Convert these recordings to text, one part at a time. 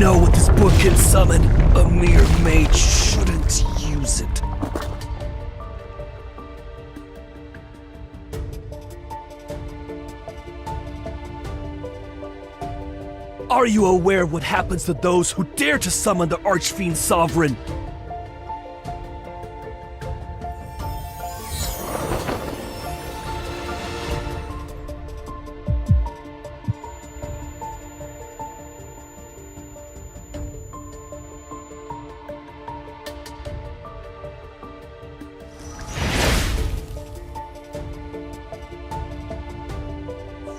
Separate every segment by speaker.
Speaker 1: know what this book can summon. A mere mage shouldn't use it. Are you aware of what happens to those who dare to summon the Archfiend Sovereign?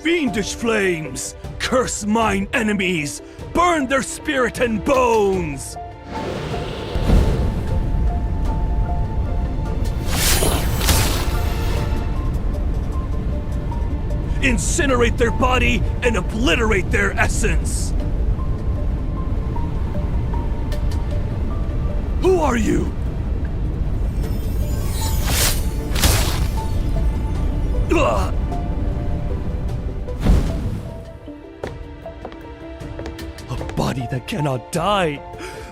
Speaker 1: Fiendish flames! Curse mine enemies! Burn their spirit and bones! Incinerate their body and obliterate their essence! Who are you? Ugh! Body that cannot die.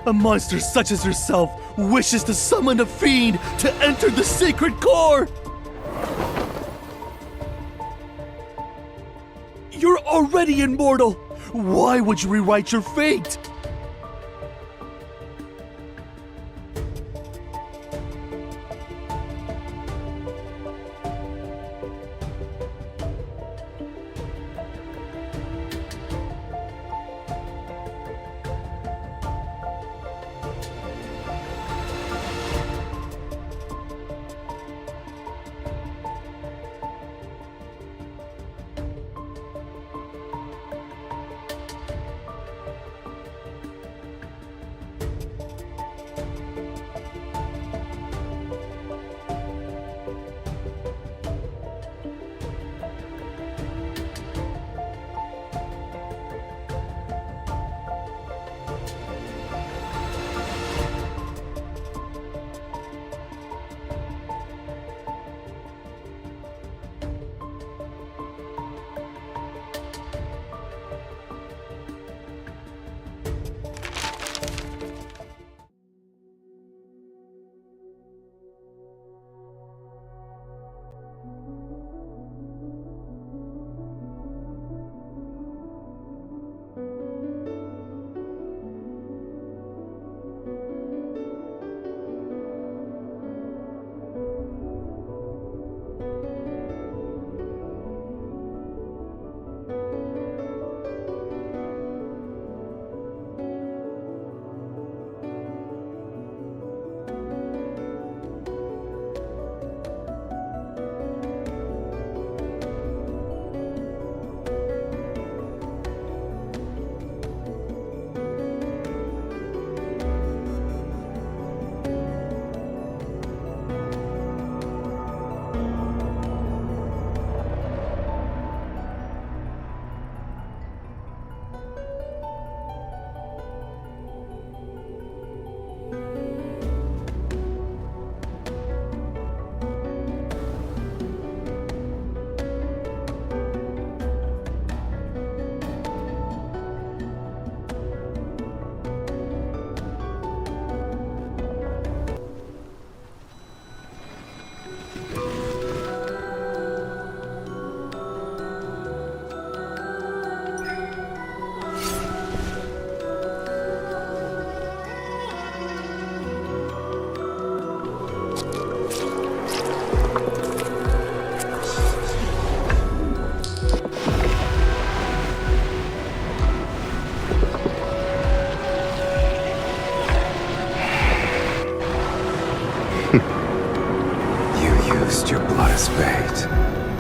Speaker 1: A monster such as herself wishes to summon a fiend to enter the sacred core. You're already immortal. Why would you rewrite your fate?
Speaker 2: Your blood as bait.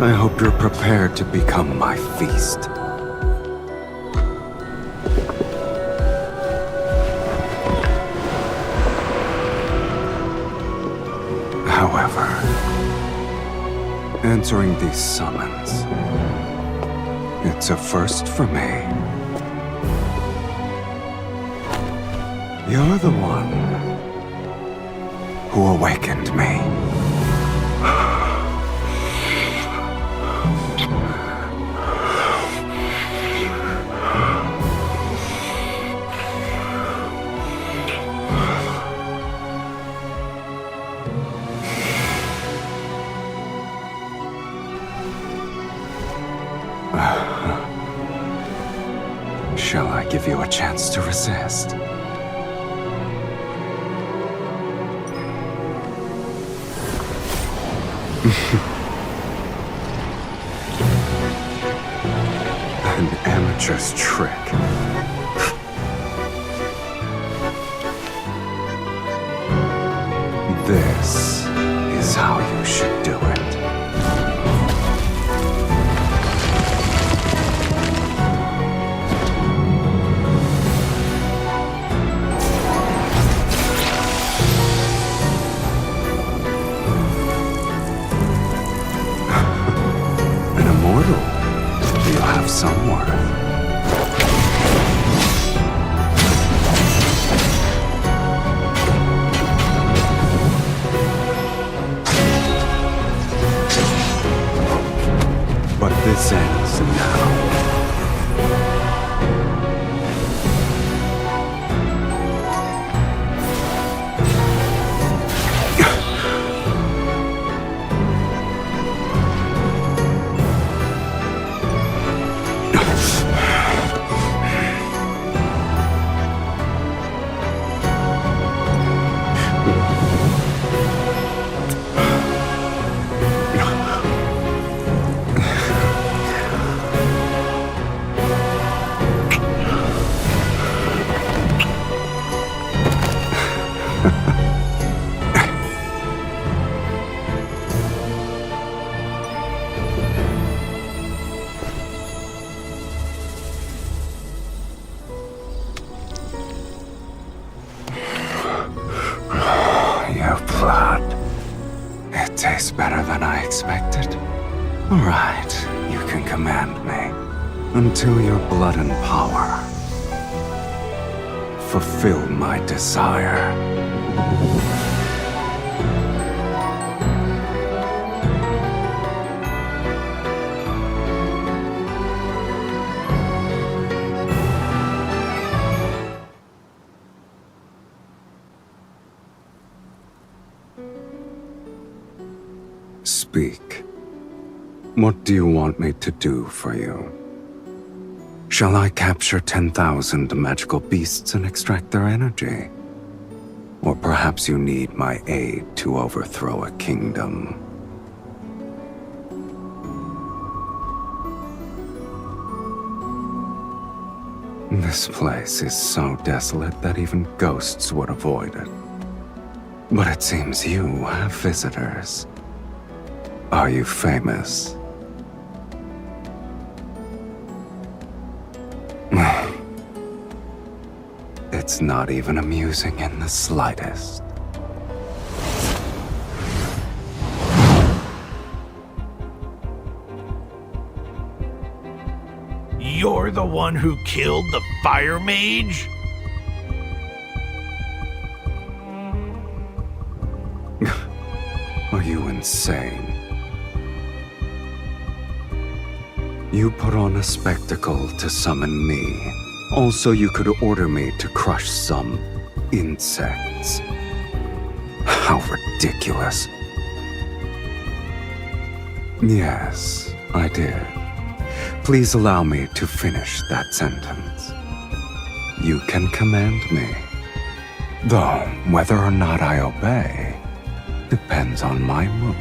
Speaker 2: I hope you're prepared to become my feast. However, answering these summons, it's a first for me. You're the one who awakened me. Shall I give you a chance to resist? An amateur's trick. This is how you should do it. An immortal. You have some worth. But this ends now. Your blood. It tastes better than I expected. All right, you can command me until your blood and power fulfill my desire. Speak. What do you want me to do for you? Shall I capture 10,000 magical beasts and extract their energy? Or perhaps you need my aid to overthrow a kingdom? This place is so desolate that even ghosts would avoid it. But it seems you have visitors. Are you famous? It's not even amusing in the slightest.
Speaker 3: You're the one who killed the fire mage?
Speaker 2: Are you insane? You put on a spectacle to summon me. Also, you could order me to crush some insects. How ridiculous. Yes, I did. Please allow me to finish that sentence. You can command me. Though, whether or not I obey depends on my mood.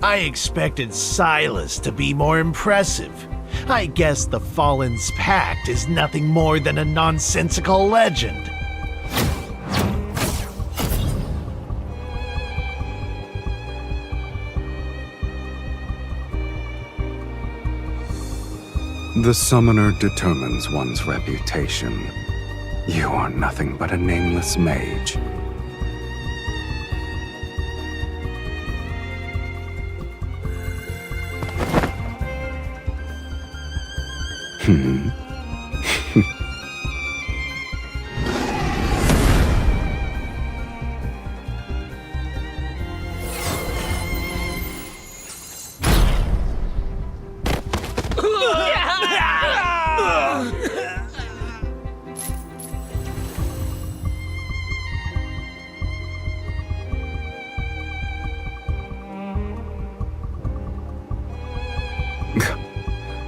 Speaker 3: I expected Sylus to be more impressive. I guess the Fallen's Pact is nothing more than a nonsensical legend.
Speaker 2: The summoner determines one's reputation. You are nothing but a nameless mage.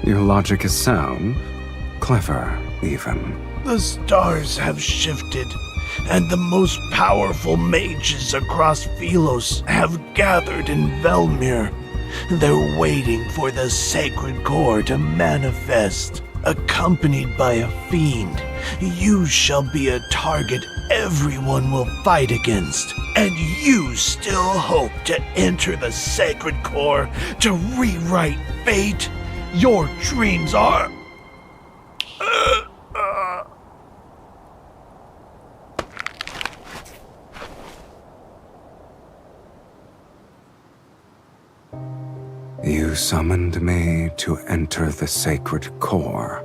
Speaker 2: Your logic is sound, clever, even.
Speaker 3: The stars have shifted, and the most powerful mages across Philos have gathered in Velmir. They're waiting for the sacred core to manifest. Accompanied by a fiend, you shall be a target everyone will fight against. And you still hope to enter the sacred core to rewrite fate? Your dreams are...
Speaker 2: You summoned me to enter the sacred core.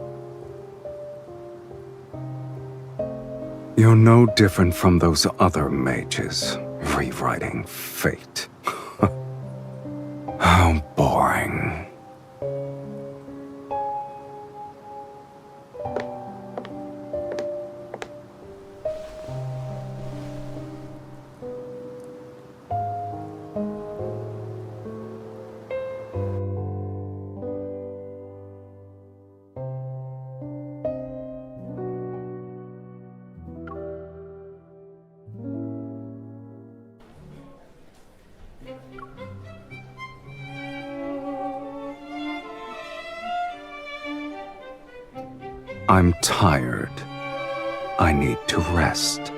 Speaker 2: You're no different from those other mages, rewriting fate. How boring. I'm tired. I need to rest.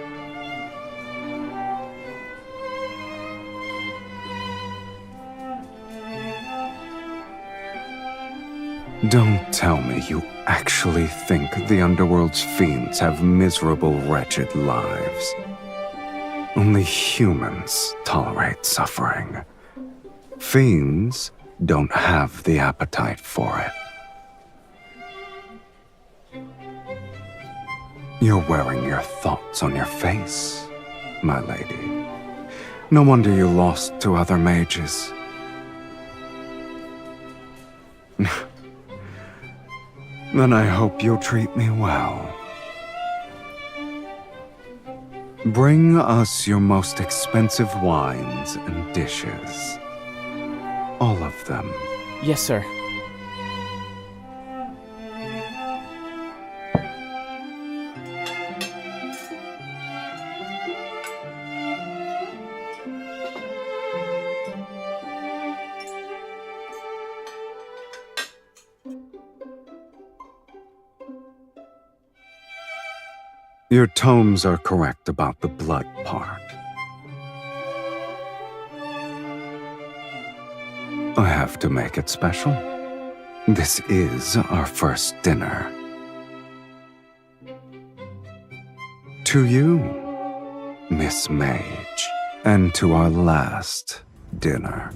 Speaker 2: Don't tell me you actually think the Underworld's fiends have miserable, wretched lives. Only humans tolerate suffering. Fiends don't have the appetite for it. You're wearing your thoughts on your face, my lady. No wonder you lost to other mages. Then I hope you'll treat me well. Bring us your most expensive wines and dishes. All of them.
Speaker 4: Yes, sir.
Speaker 2: Your tomes are correct about the blood part. I have to make it special. This is our first dinner. To you, Miss Mage, and to our last dinner.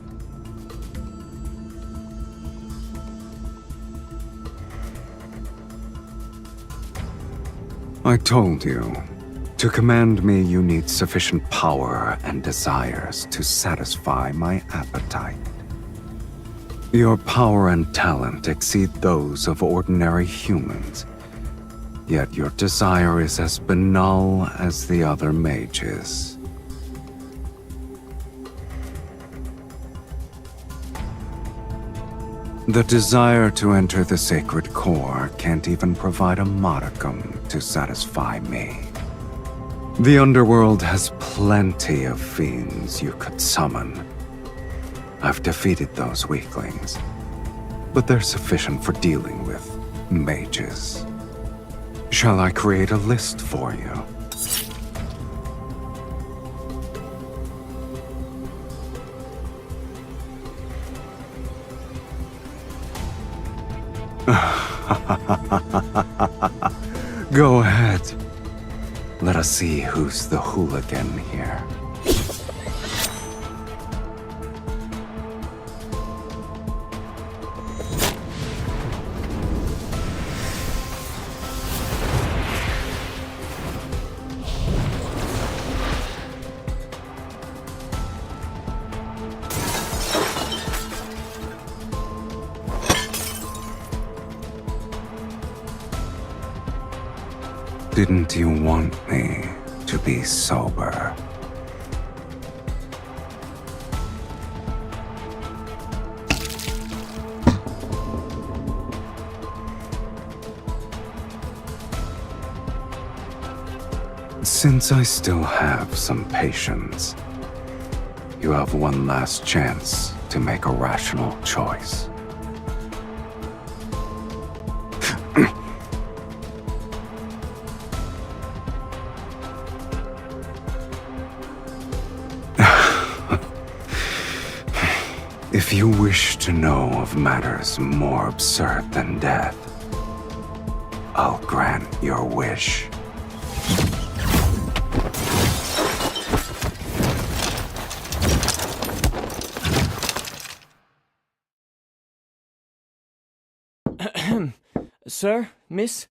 Speaker 2: I told you, to command me you need sufficient power and desires to satisfy my appetite. Your power and talent exceed those of ordinary humans, yet your desire is as banal as the other mages. The desire to enter the sacred core can't even provide a modicum to satisfy me. The Underworld has plenty of fiends you could summon. I've defeated those weaklings, but they're sufficient for dealing with mages. Shall I create a list for you? Go ahead. Let us see who's the hooligan here. Didn't you want me to be sober? Since I still have some patience, you have one last chance to make a rational choice. If you wish to know of matters more absurd than death, I'll grant your wish.
Speaker 4: Sir, miss,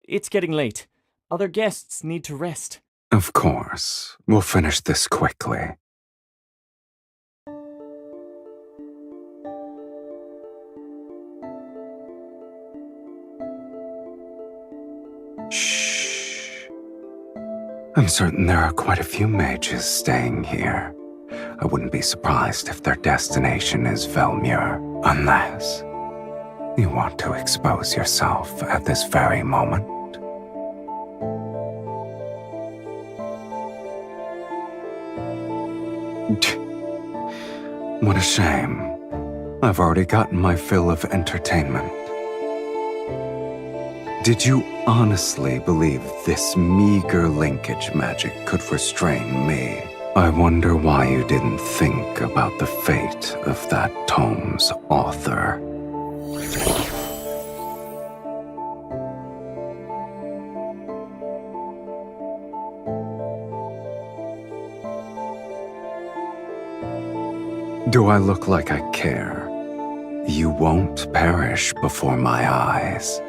Speaker 4: it's getting late. Other guests need to rest.
Speaker 2: Of course. We'll finish this quickly. Shh. I'm certain there are quite a few mages staying here. I wouldn't be surprised if their destination is Velmure, unless you want to expose yourself at this very moment. What a shame. I've already gotten my fill of entertainment. Did you honestly believe this meager linkage magic could restrain me? I wonder why you didn't think about the fate of that tome's author. Do I look like I care? You won't perish before my eyes.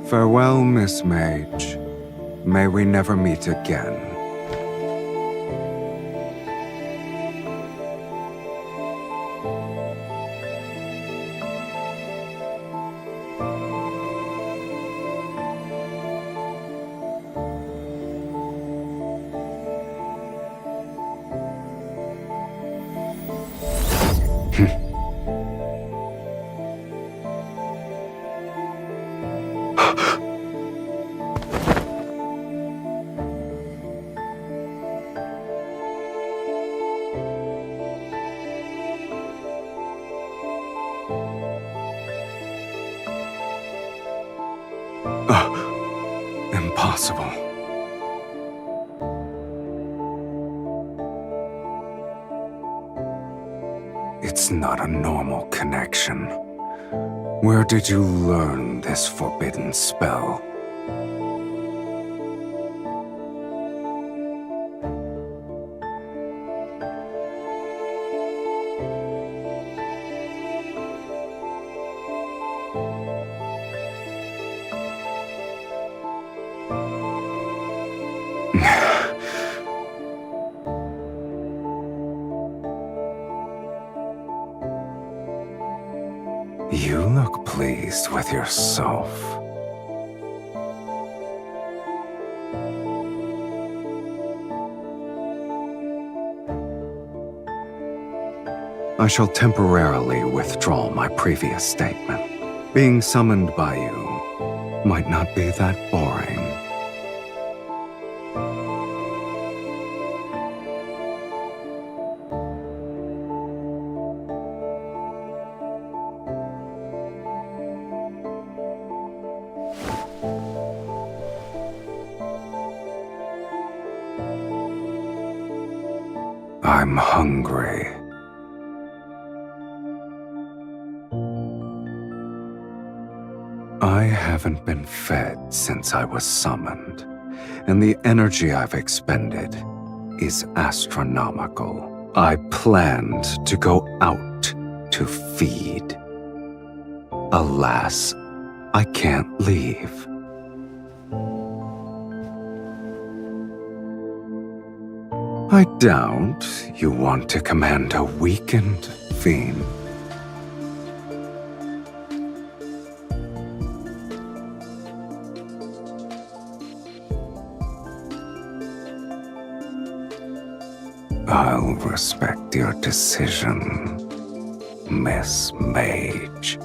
Speaker 2: Farewell, Miss Mage. May we never meet again. Impossible. It's not a normal connection. Where did you learn this forbidden spell? You look pleased with yourself. I shall temporarily withdraw my previous statement. Being summoned by you might not be that boring. I'm hungry. I haven't been fed since I was summoned, and the energy I've expended is astronomical. I planned to go out to feed. Alas, I can't leave. I doubt you want to command a weakened fiend. I'll respect your decision, Miss Mage.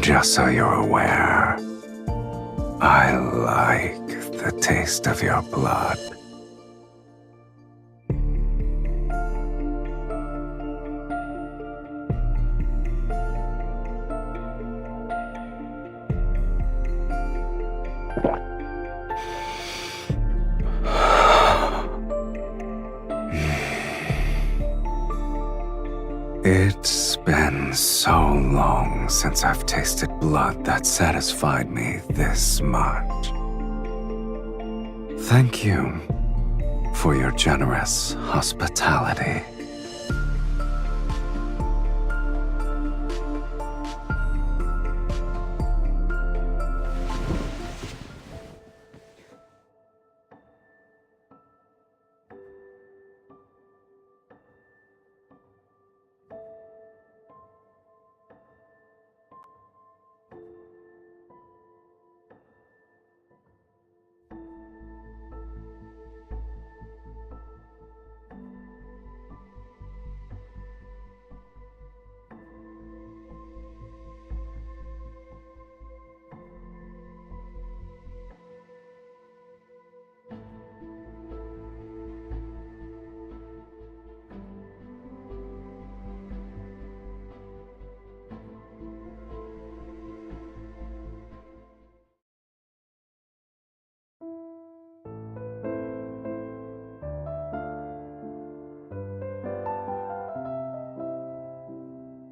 Speaker 2: Just so you're aware, I like the taste of your blood. It's been so long since I've tasted blood that satisfied me this much. Thank you for your generous hospitality.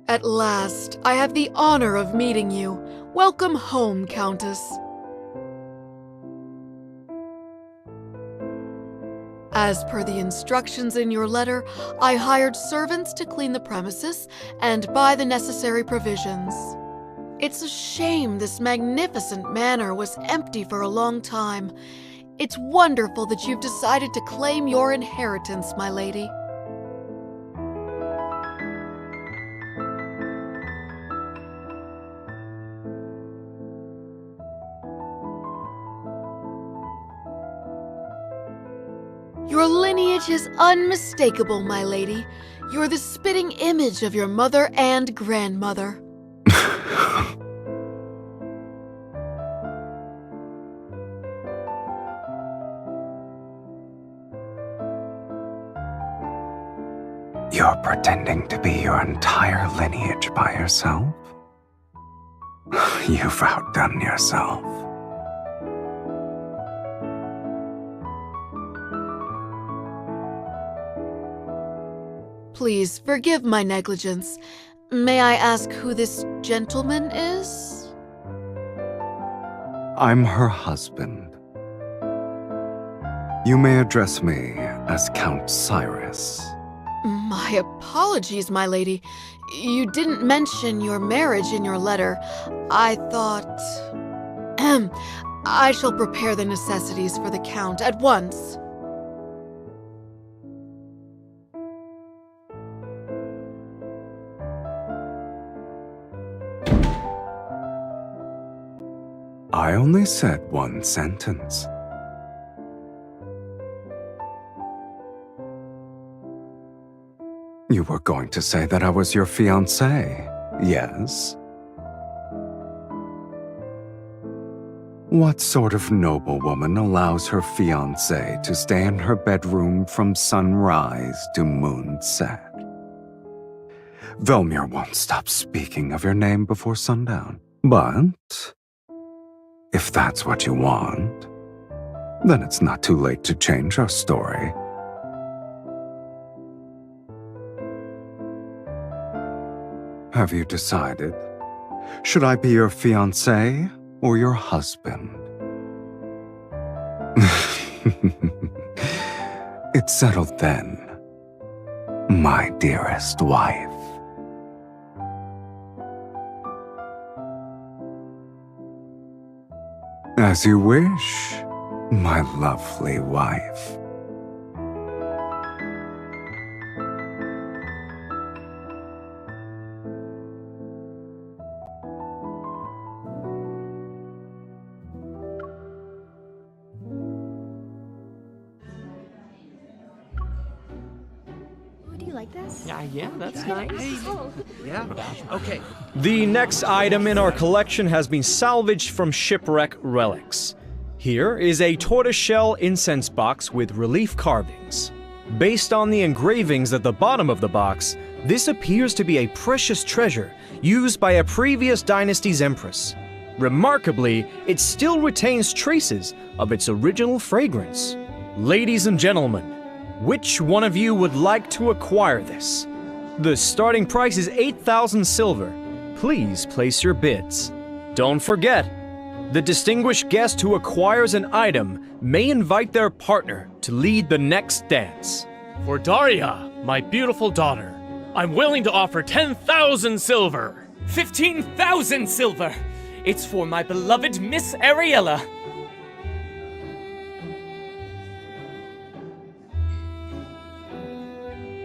Speaker 5: At last, I have the honor of meeting you. Welcome home, Countess. As per the instructions in your letter, I hired servants to clean the premises and buy the necessary provisions. It's a shame this magnificent manor was empty for a long time. It's wonderful that you've decided to claim your inheritance, my lady. Your lineage is unmistakable, my lady. You're the spitting image of your mother and grandmother.
Speaker 2: You're pretending to be your entire lineage by yourself? You've outdone yourself.
Speaker 5: Please forgive my negligence. May I ask who this gentleman is?
Speaker 2: I'm her husband. You may address me as Count Cyrus.
Speaker 5: My apologies, my lady. You didn't mention your marriage in your letter. I thought... I shall prepare the necessities for the Count at once.
Speaker 2: I only said one sentence. You were going to say that I was your fiancé, yes? What sort of noblewoman allows her fiancé to stay in her bedroom from sunrise to moonset? Velmir won't stop speaking of your name before sundown. But if that's what you want, then it's not too late to change our story. Have you decided? Should I be your fiancé or your husband? It's settled then, my dearest wife. As you wish, my lovely wife.
Speaker 6: Do you like this?
Speaker 4: Yeah, that's nice.
Speaker 7: Yeah? Okay.
Speaker 8: The next item in our collection has been salvaged from shipwreck relics. Here is a tortoiseshell incense box with relief carvings. Based on the engravings at the bottom of the box, this appears to be a precious treasure used by a previous dynasty's empress. Remarkably, it still retains traces of its original fragrance. Ladies and gentlemen, which one of you would like to acquire this? The starting price is 8,000 silver. Please place your bids. Don't forget, the distinguished guest who acquires an item may invite their partner to lead the next dance.
Speaker 1: For Daria, my beautiful daughter, I'm willing to offer 10,000 silver.
Speaker 4: 15,000 silver! It's for my beloved Miss Ariella.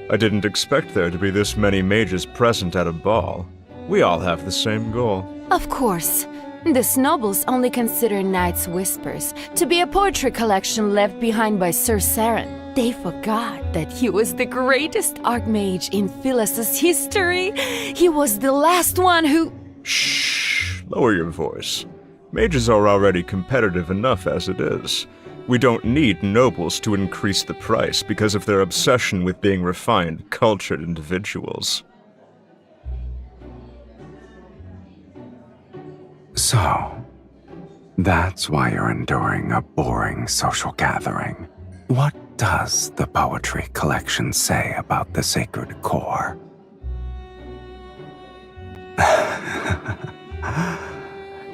Speaker 9: I didn't expect there to be this many mages present at a ball. We all have the same goal.
Speaker 6: Of course. The nobles only consider Knight's Whispers to be a poetry collection left behind by Sir Saren. They forgot that he was the greatest archmage in Philus's history. He was the last one who...
Speaker 9: Shh! Lower your voice. Mages are already competitive enough as it is. We don't need nobles to increase the price because of their obsession with being refined, cultured individuals.
Speaker 2: So, that's why you're enduring a boring social gathering. What does the poetry collection say about the sacred core?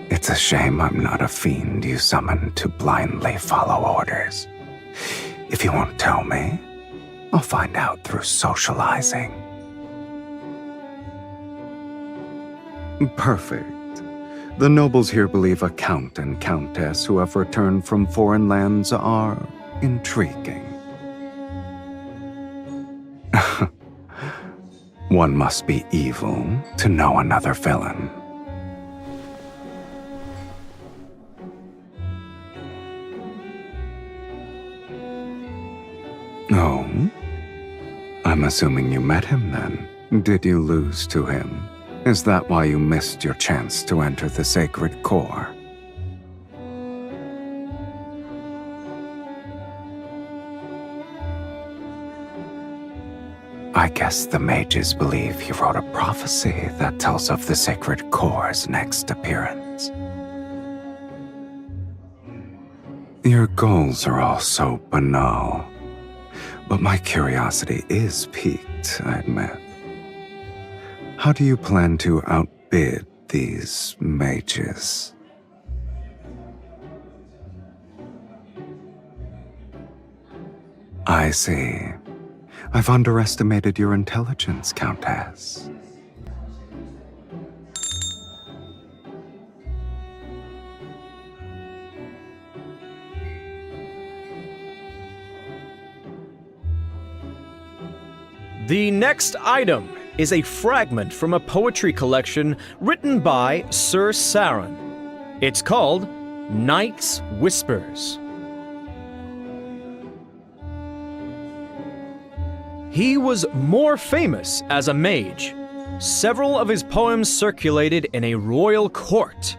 Speaker 2: It's a shame I'm not a fiend you summon to blindly follow orders. If you won't tell me, I'll find out through socializing. Perfect. The nobles here believe a count and countess who have returned from foreign lands are intriguing. One must be evil to know another villain. Oh? I'm assuming you met him then. Did you lose to him? Is that why you missed your chance to enter the sacred core? I guess the mages believe he wrote a prophecy that tells of the sacred core's next appearance. Your goals are all so banal, but my curiosity is piqued, I admit. How do you plan to outbid these mages? I see. I've underestimated your intelligence, Countess.
Speaker 8: The next item is a fragment from a poetry collection written by Sir Saren. It's called Knight's Whispers. He was more famous as a mage. Several of his poems circulated in a royal court.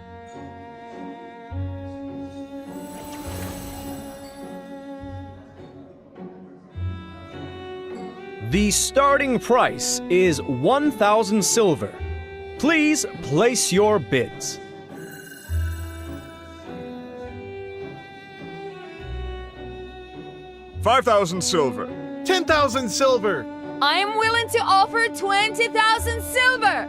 Speaker 8: The starting price is 1,000 silver. Please place your bids.
Speaker 9: $5,000 silver.
Speaker 7: 10,000 silver!
Speaker 6: I am willing to offer 20,000 silver!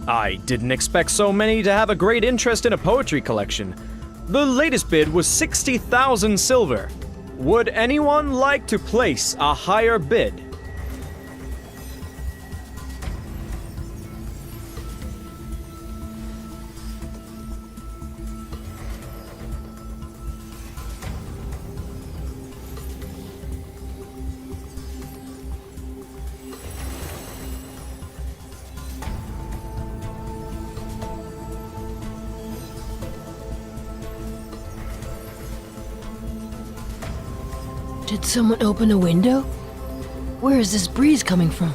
Speaker 8: I didn't expect so many to have a great interest in a poetry collection. The latest bid was 60,000 silver. Would anyone like to place a higher bid?
Speaker 10: Did someone open a window? Where is this breeze coming from?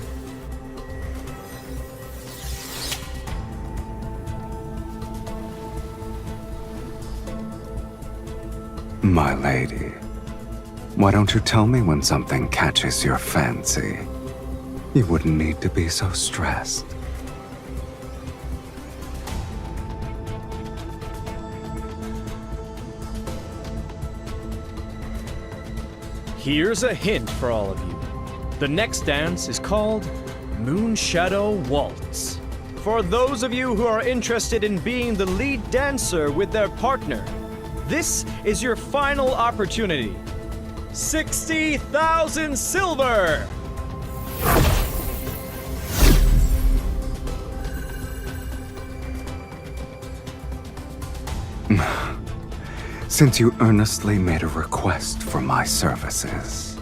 Speaker 2: My lady, why don't you tell me when something catches your fancy? You wouldn't need to be so stressed.
Speaker 8: Here's a hint for all of you. The next dance is called Moonshadow Waltz. For those of you who are interested in being the lead dancer with their partner, this is your final opportunity. 60,000 silver!
Speaker 2: Since you earnestly made a request for my services.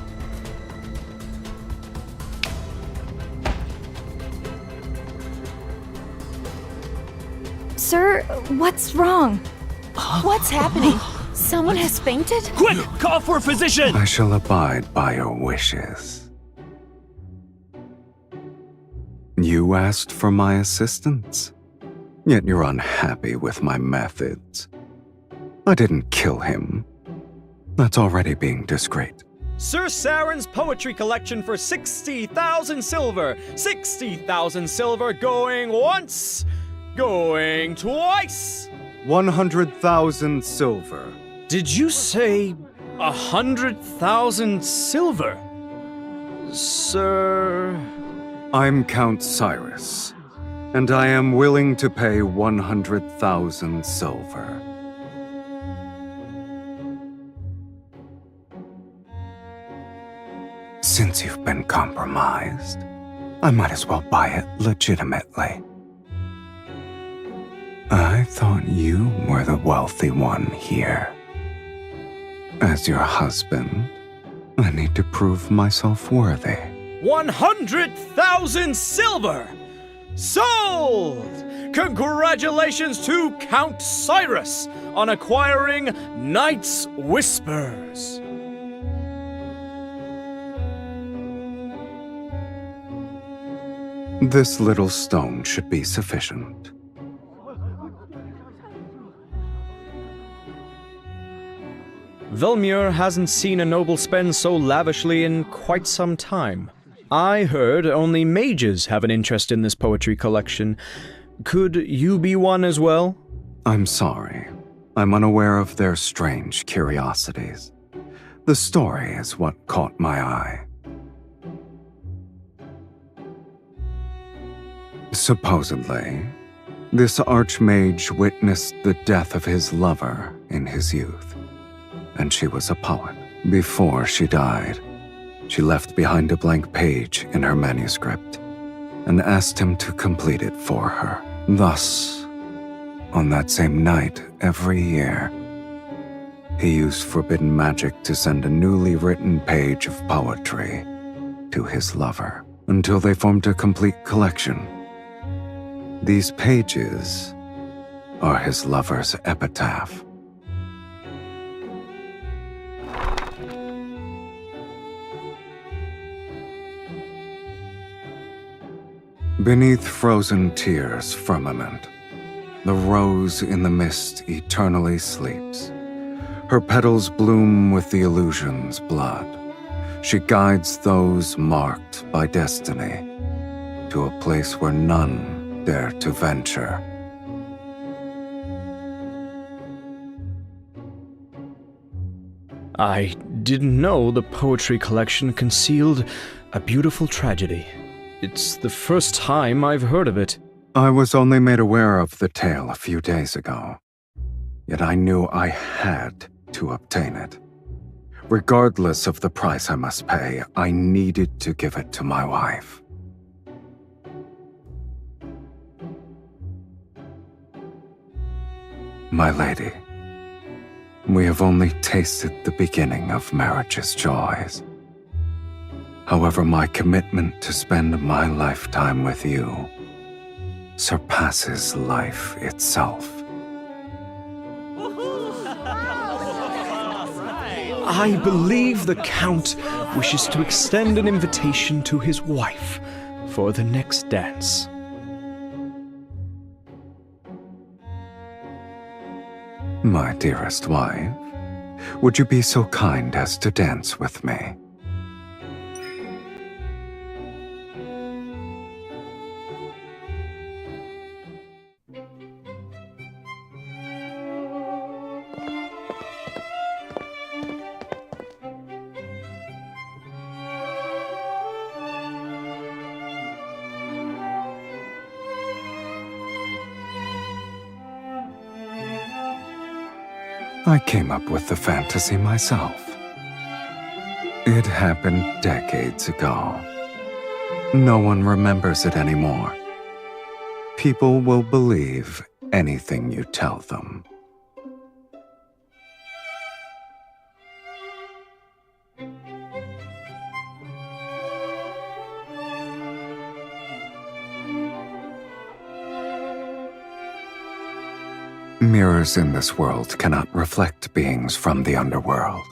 Speaker 6: Sir, what's wrong? What's happening? Someone has fainted?
Speaker 1: Quick! Call for a physician!
Speaker 2: I shall abide by your wishes. You asked for my assistance, yet you're unhappy with my methods. I didn't kill him. That's already being discreet.
Speaker 8: Sir Saren's poetry collection for 60,000 silver! 60,000 silver going once! Going twice!
Speaker 2: 100,000 silver.
Speaker 8: Did you say 100,000 silver? Sir...
Speaker 2: I'm Count Cyrus, and I am willing to pay 100,000 silver. Since you've been compromised, I might as well buy it legitimately. I thought you were the wealthy one here. As your husband, I need to prove myself worthy.
Speaker 8: 100,000 silver! Sold! Congratulations to Count Cyrus on acquiring Night's Whispers.
Speaker 2: This little stone should be sufficient.
Speaker 8: Velmur hasn't seen a noble spend so lavishly in quite some time. I heard only mages have an interest in this poetry collection. Could you be one as well?
Speaker 2: I'm sorry. I'm unaware of their strange curiosities. The story is what caught my eye. Supposedly, this archmage witnessed the death of his lover in his youth, and she was a poet. Before she died, she left behind a blank page in her manuscript and asked him to complete it for her. Thus, on that same night every year, he used forbidden magic to send a newly written page of poetry to his lover until they formed a complete collection. These pages are his lover's epitaph. Beneath frozen tears' firmament, the rose in the mist eternally sleeps. Her petals bloom with the illusion's blood. She guides those marked by destiny to a place where none dare to venture.
Speaker 8: I didn't know the poetry collection concealed a beautiful tragedy. It's the first time I've heard of it.
Speaker 2: I was only made aware of the tale a few days ago, yet I knew I had to obtain it. Regardless of the price I must pay, I needed to give it to my wife. My lady, we have only tasted the beginning of marriage's joys. However, my commitment to spend my lifetime with you surpasses life itself.
Speaker 8: I believe the Count wishes to extend an invitation to his wife for the next dance.
Speaker 2: My dearest wife, would you be so kind as to dance with me? I came up with the fantasy myself. It happened decades ago. No one remembers it anymore. People will believe anything you tell them. Mirrors in this world cannot reflect beings from the underworld.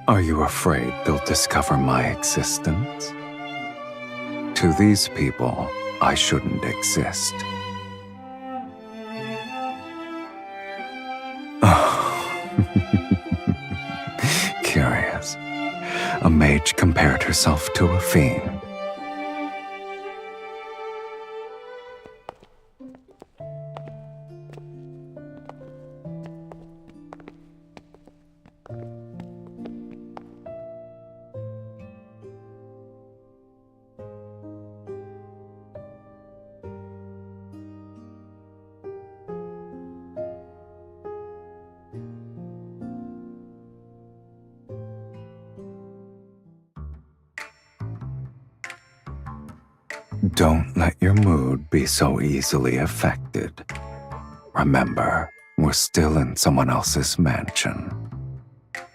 Speaker 2: Are you afraid they'll discover my existence? To these people, I shouldn't exist. Curious. A mage compared herself to a fiend. Don't let your mood be so easily affected. Remember, we're still in someone else's mansion.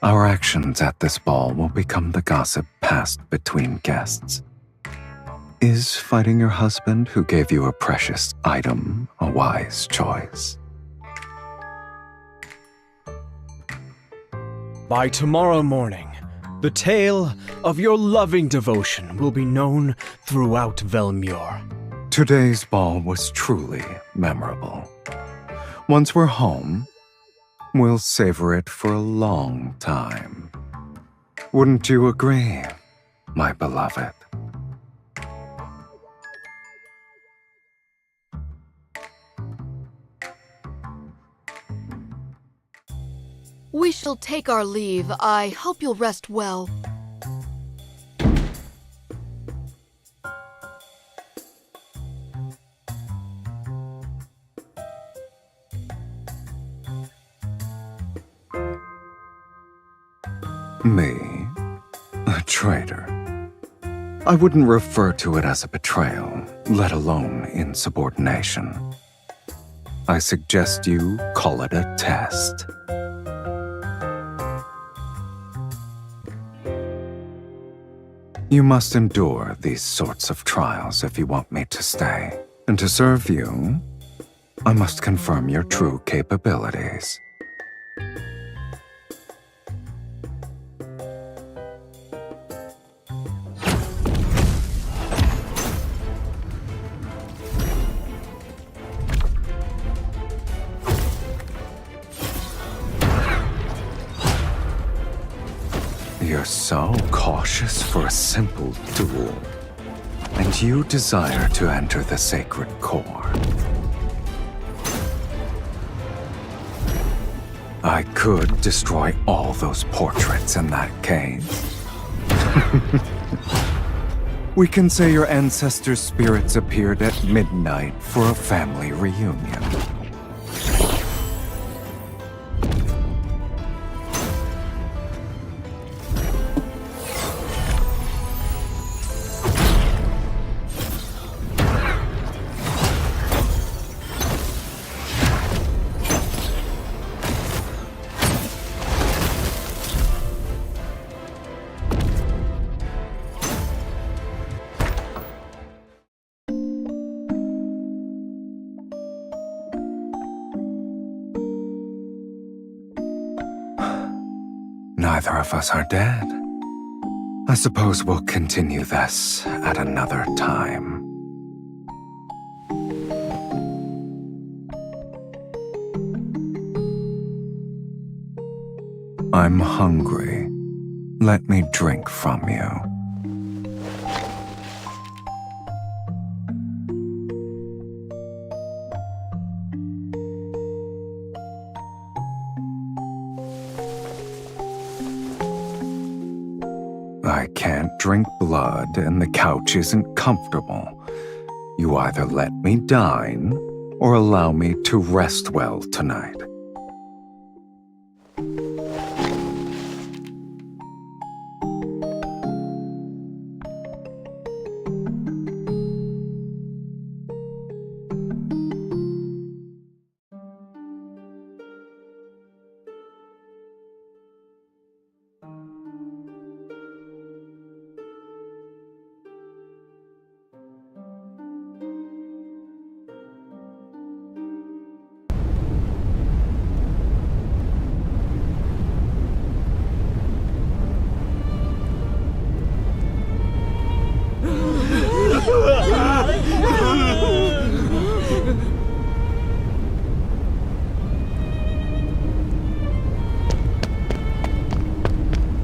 Speaker 2: Our actions at this ball will become the gossip passed between guests. Is fighting your husband who gave you a precious item a wise choice?
Speaker 8: By tomorrow morning, the tale of your loving devotion will be known throughout Velmure.
Speaker 2: Today's ball was truly memorable. Once we're home, we'll savor it for a long time. Wouldn't you agree, my beloved?
Speaker 5: We shall take our leave. I hope you'll rest well.
Speaker 2: Me? A traitor? I wouldn't refer to it as a betrayal, let alone insubordination. I suggest you call it a test. You must endure these sorts of trials if you want me to stay. And to serve you, I must confirm your true capabilities. You're so cautious for a simple duel, and you desire to enter the sacred core. I could destroy all those portraits in that cave. We can say your ancestors' spirits appeared at midnight for a family reunion. Neither of us are dead. I suppose we'll continue this at another time. I'm hungry. Let me drink from you. I can't drink blood and the couch isn't comfortable. You either let me dine or allow me to rest well tonight.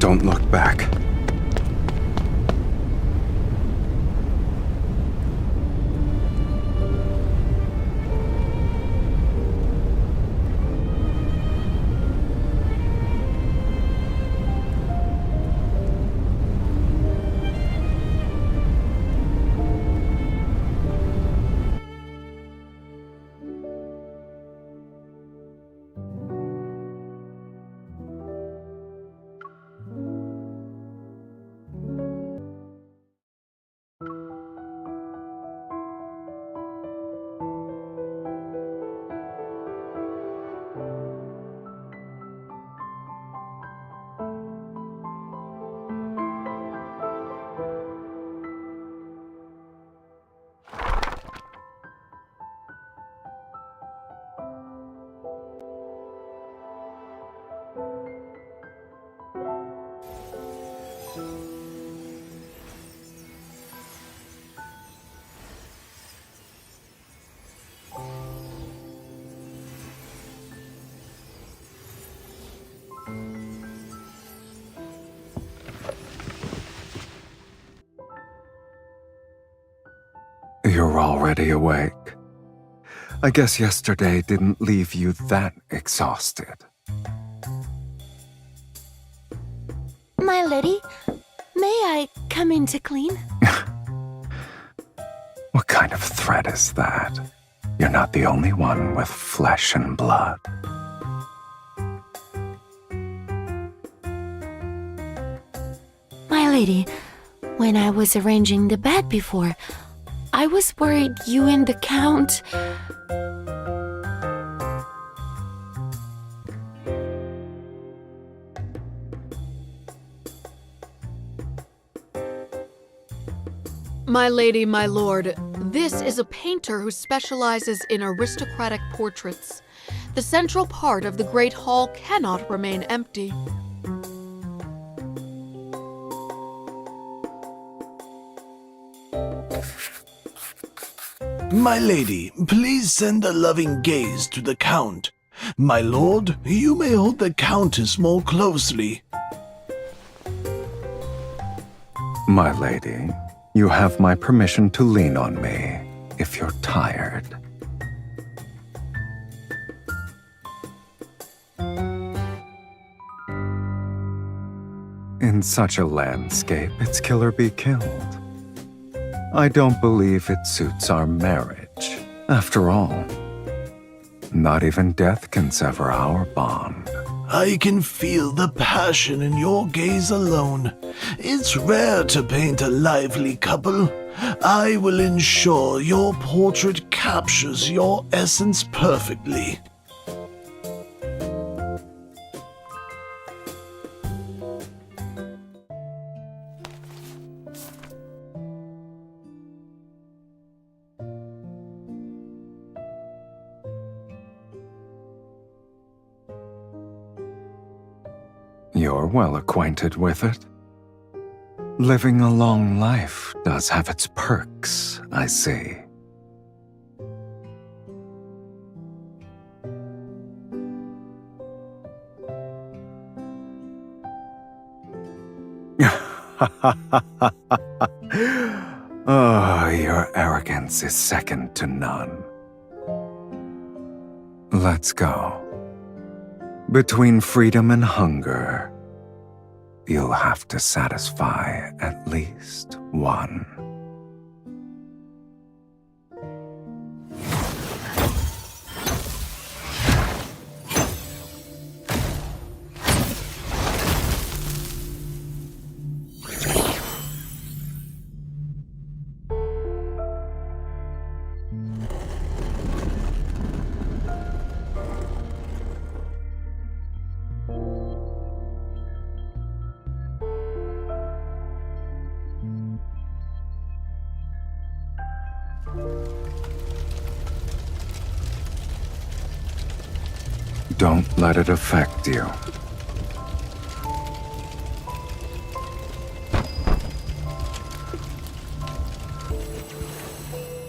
Speaker 2: Don't look back. You're already awake. I guess yesterday didn't leave you that exhausted.
Speaker 6: My lady, may I come in to clean?
Speaker 2: What kind of threat is that? You're not the only one with flesh and blood.
Speaker 6: My lady, when I was arranging the bed before, I was worried you and the Count...
Speaker 5: My lady, my lord, this is a painter who specializes in aristocratic portraits. The central part of the Great Hall cannot remain empty.
Speaker 3: My lady, please send a loving gaze to the Count. My lord, you may hold the Countess more closely.
Speaker 2: My lady, you have my permission to lean on me if you're tired. In such a landscape, its killer be killed. I don't believe it suits our marriage. After all, not even death can sever our bond.
Speaker 3: I can feel the passion in your gaze alone. It's rare to paint a lively couple. I will ensure your portrait captures your essence perfectly.
Speaker 2: You're well acquainted with it. Living a long life does have its perks, I see. Oh, your arrogance is second to none. Let's go. Between freedom and hunger, you'll have to satisfy at least one. Don't let it affect you.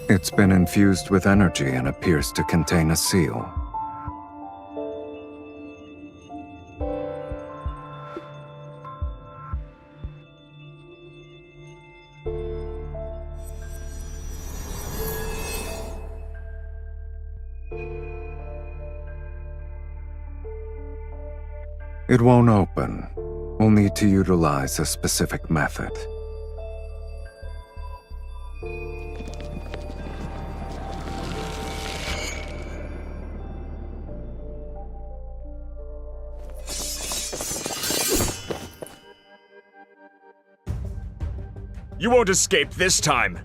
Speaker 2: It's been infused with energy and appears to contain a seal. It won't open. We'll need to utilize a specific method.
Speaker 9: You won't escape this time!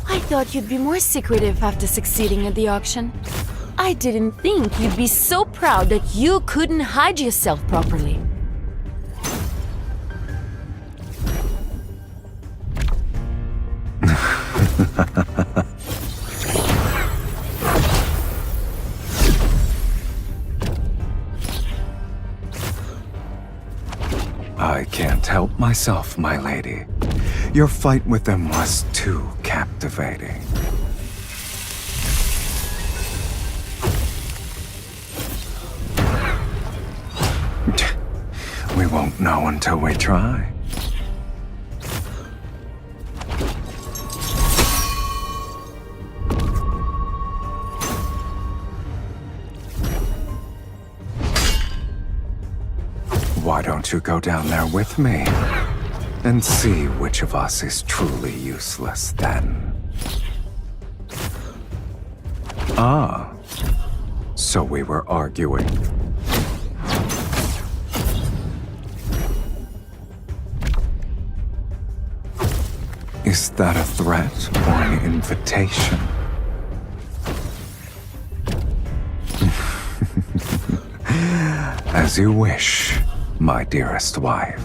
Speaker 6: I thought you'd be more secretive after succeeding at the auction. I didn't think you'd be so proud that you couldn't hide yourself properly.
Speaker 2: I can't help myself, my lady. Your fight with them was too captivating. We won't know until we try. Why don't you go down there with me and see which of us is truly useless then? Ah, so we were arguing. Is that a threat or an invitation? As you wish, my dearest wife.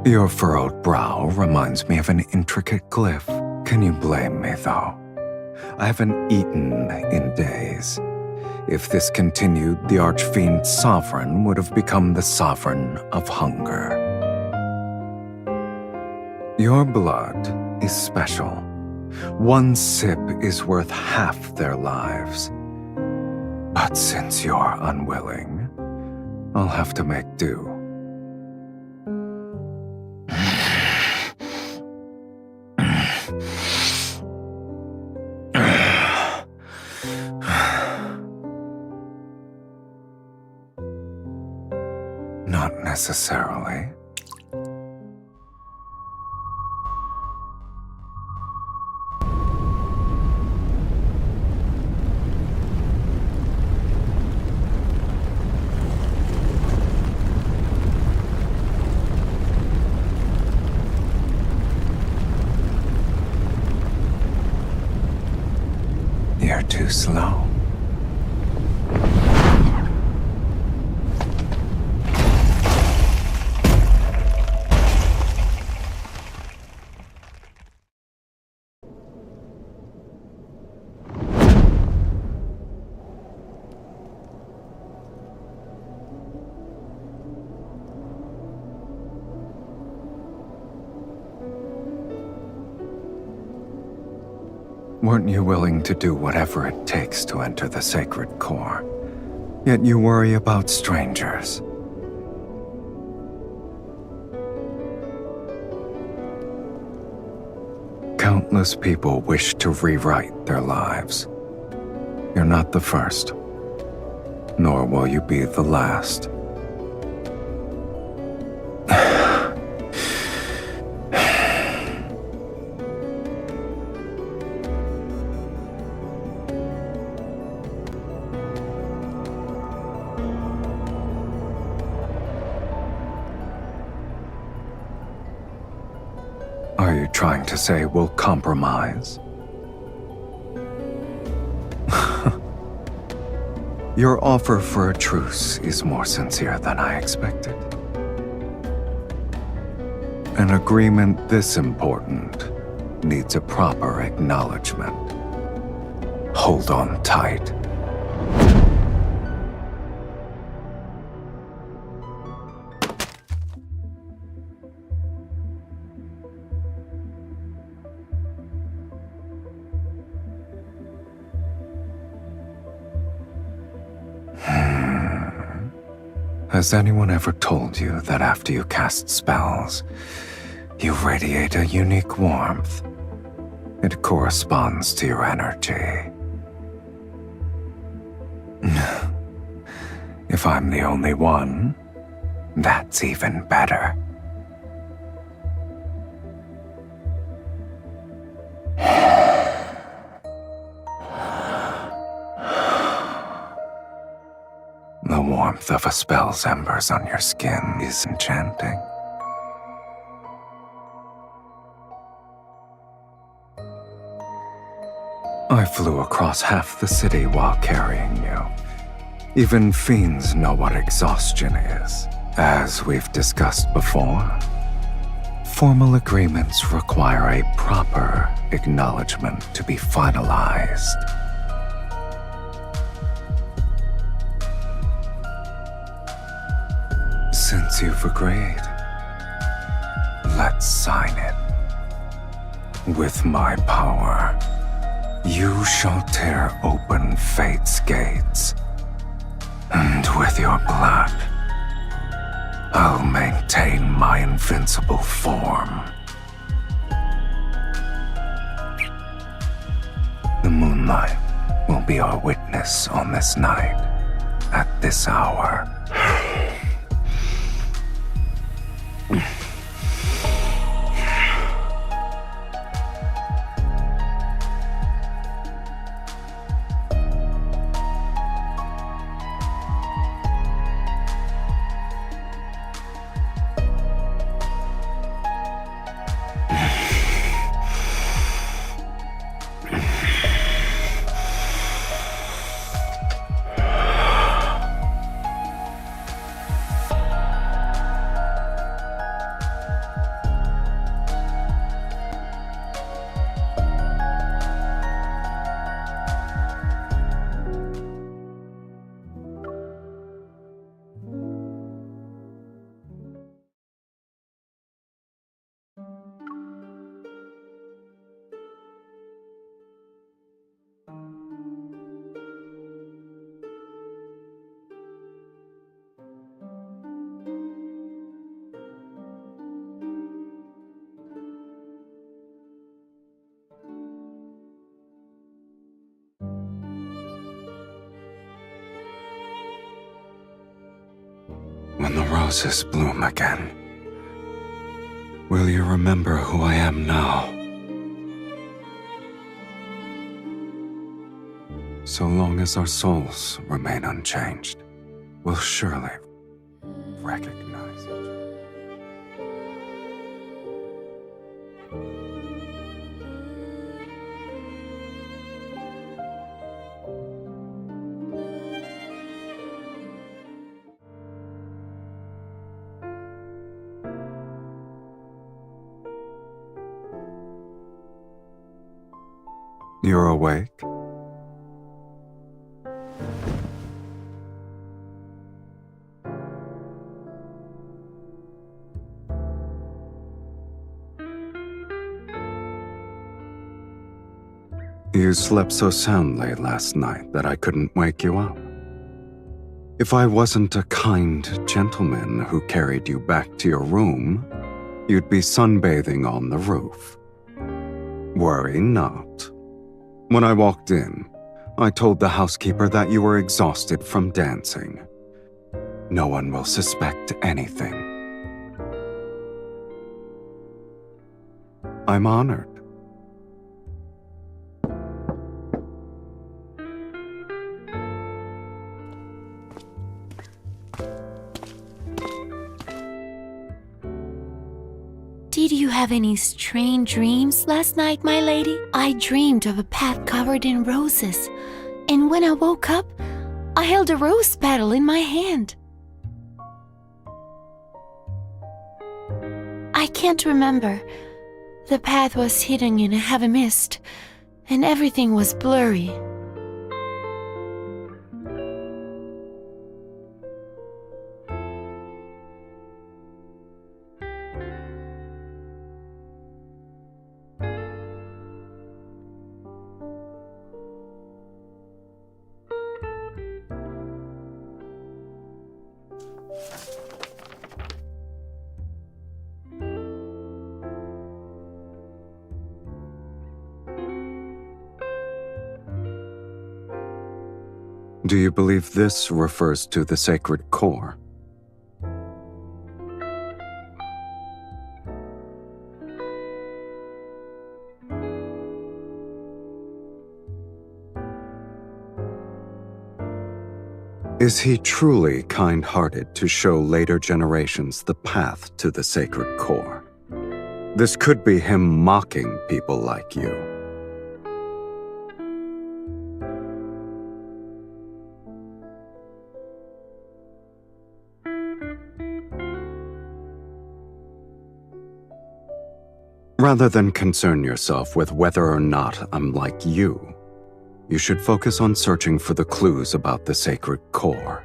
Speaker 2: Your furrowed brow reminds me of an intricate glyph. Can you blame me, though? I haven't eaten in days. If this continued, the Archfiend's sovereign would have become the sovereign of hunger. Your blood is special. One sip is worth half their lives. But since you're unwilling, I'll have to make do. Not necessarily. You're too slow. Weren't you willing to do whatever it takes to enter the sacred core? Yet you worry about strangers. Countless people wish to rewrite their lives. You're not the first, nor will you be the last. Are you trying to say we'll compromise? Your offer for a truce is more sincere than I expected. An agreement this important needs a proper acknowledgement. Hold on tight. Has anyone ever told you that after you cast spells, you radiate a unique warmth? It corresponds to your energy. If I'm the only one, that's even better. The warmth of a spell's embers on your skin is enchanting. I flew across half the city while carrying you. Even fiends know what exhaustion is. As we've discussed before, formal agreements require a proper acknowledgement to be finalized. Since you've agreed, let's sign it. With my power, you shall tear open fate's gates, and with your blood, I'll maintain my invincible form. The moonlight will be our witness on this night, at this hour. roses bloom again, will you remember who I am now? So long as our souls remain unchanged, we'll surely recognize each other. You're awake? You slept so soundly last night that I couldn't wake you up. If I wasn't a kind gentleman who carried you back to your room, you'd be sunbathing on the roof. Worry not. When I walked in, I told the housekeeper that you were exhausted from dancing. No one will suspect anything. I'm honored.
Speaker 6: Did you have any strange dreams last night, my lady? I dreamed of a path covered in roses, and when I woke up, I held a rose petal in my hand. I can't remember. The path was hidden in a heavy mist, and everything was blurry.
Speaker 2: Do you believe this refers to the sacred core? Is he truly kind-hearted to show later generations the path to the sacred core? This could be him mocking people like you. Rather than concern yourself with whether or not I'm like you, you should focus on searching for the clues about the sacred core.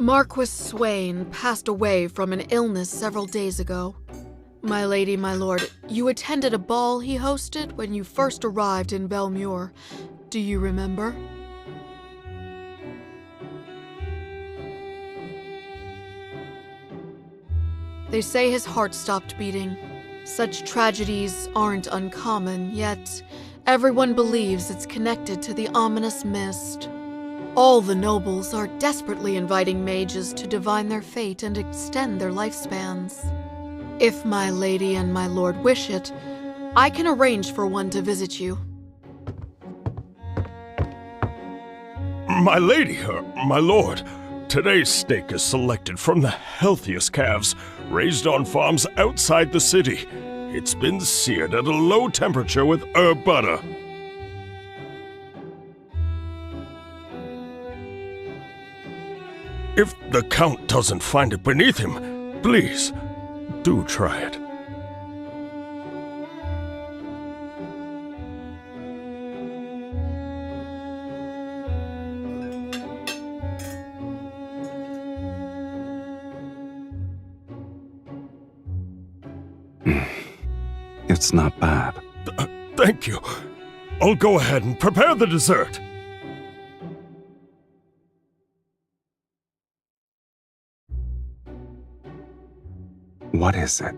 Speaker 5: Marquis Swain passed away from an illness several days ago. My lady, my lord, you attended a ball he hosted when you first arrived in Belmure. Do you remember? They say his heart stopped beating. Such tragedies aren't uncommon, yet everyone believes it's connected to the ominous mist. All the nobles are desperately inviting mages to divine their fate and extend their lifespans. If my lady and my lord wish it, I can arrange for one to visit you.
Speaker 3: My lady, my lord, today's steak is selected from the healthiest calves raised on farms outside the city. It's been seared at a low temperature with herb butter. If the Count doesn't find it beneath him, please, do try it.
Speaker 2: It's not bad.
Speaker 3: Thank you. I'll go ahead and prepare the dessert.
Speaker 2: What is it?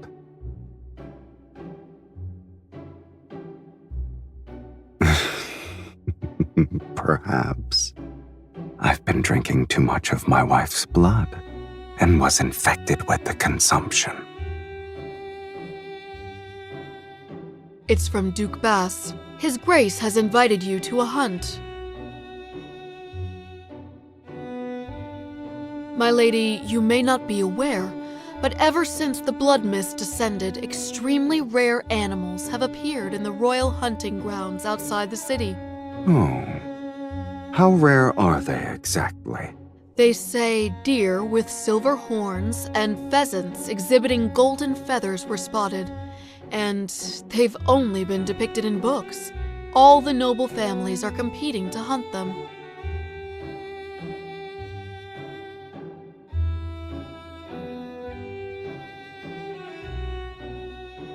Speaker 2: Perhaps. I've been drinking too much of my wife's blood and was infected with the consumption.
Speaker 5: It's from Duke Bass. His Grace has invited you to a hunt. My lady, you may not be aware, but ever since the blood mist descended, extremely rare animals have appeared in the royal hunting grounds outside the city.
Speaker 2: Oh. How rare are they exactly?
Speaker 5: They say deer with silver horns and pheasants exhibiting golden feathers were spotted, and they've only been depicted in books. All the noble families are competing to hunt them.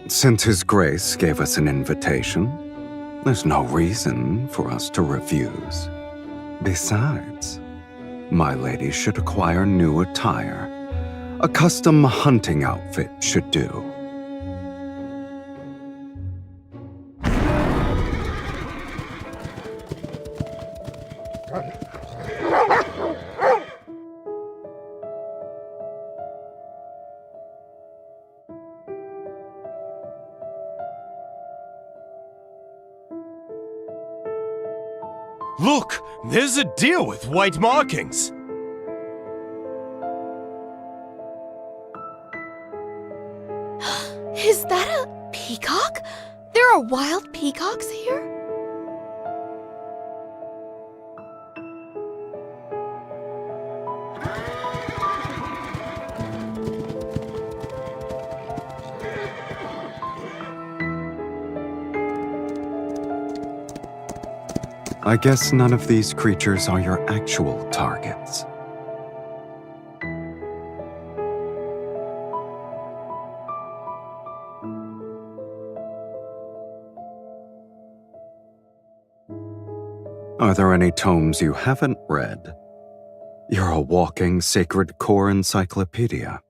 Speaker 2: Since His Grace gave us an invitation, there's no reason for us to refuse. Besides, my lady should acquire new attire. A custom hunting outfit should do.
Speaker 3: Look, there's a deer with white markings.
Speaker 5: Is that a peacock? There are wild peacocks here?
Speaker 2: I guess none of these creatures are your actual targets. Are there any tomes you haven't read? You're a walking sacred core encyclopedia.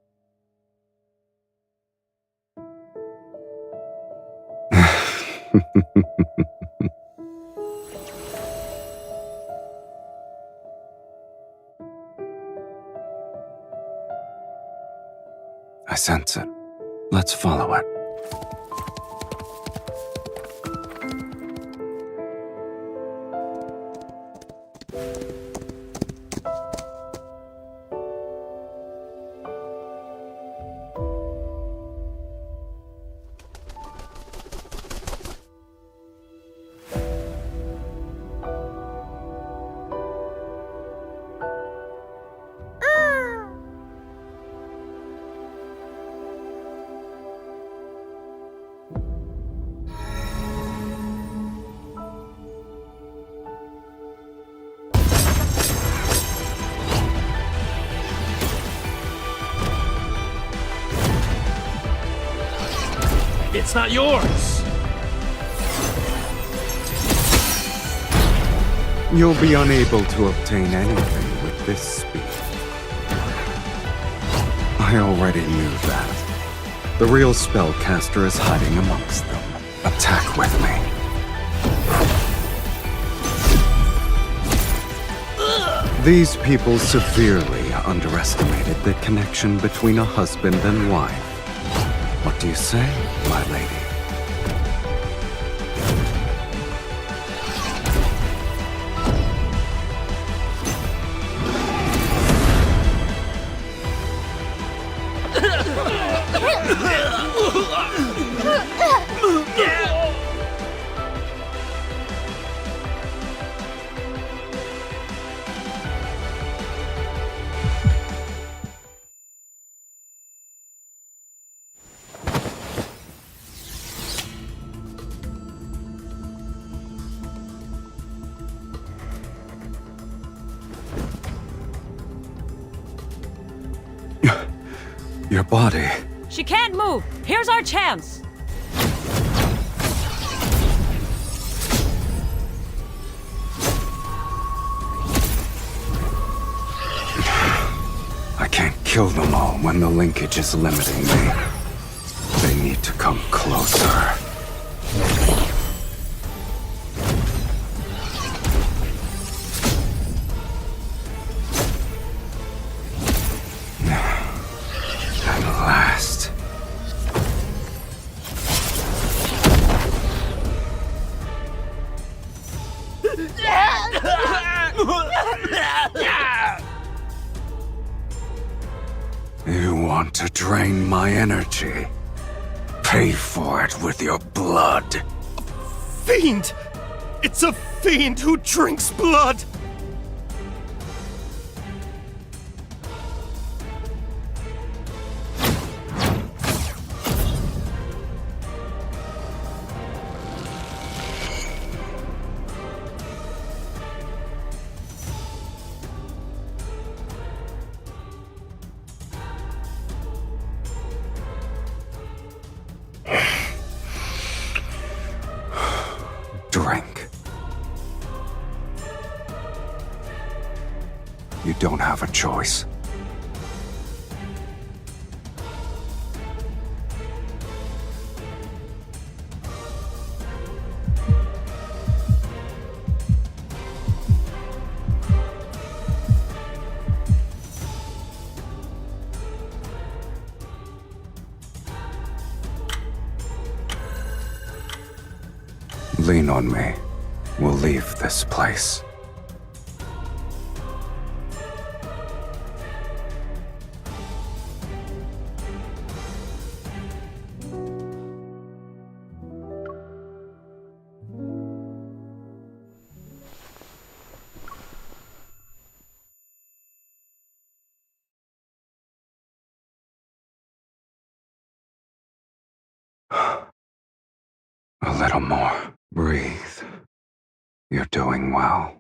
Speaker 2: I sense it. Let's follow it.
Speaker 3: It's not yours!
Speaker 2: You'll be unable to obtain anything with this speed. I already knew that. The real spellcaster is hiding amongst them. Attack with me. These people severely underestimated the connection between a husband and wife. What do you say, my lady? Your body.
Speaker 11: She can't move. Here's our chance.
Speaker 2: I can't kill them all when the linkage is limiting me. They need to come closer. You want to drain my energy? Pay for it with your blood.
Speaker 1: Fiend! It's a fiend who drinks blood!
Speaker 2: Drink. You don't have a choice. Lean on me. We'll leave this place. A little more. Breathe. You're doing well.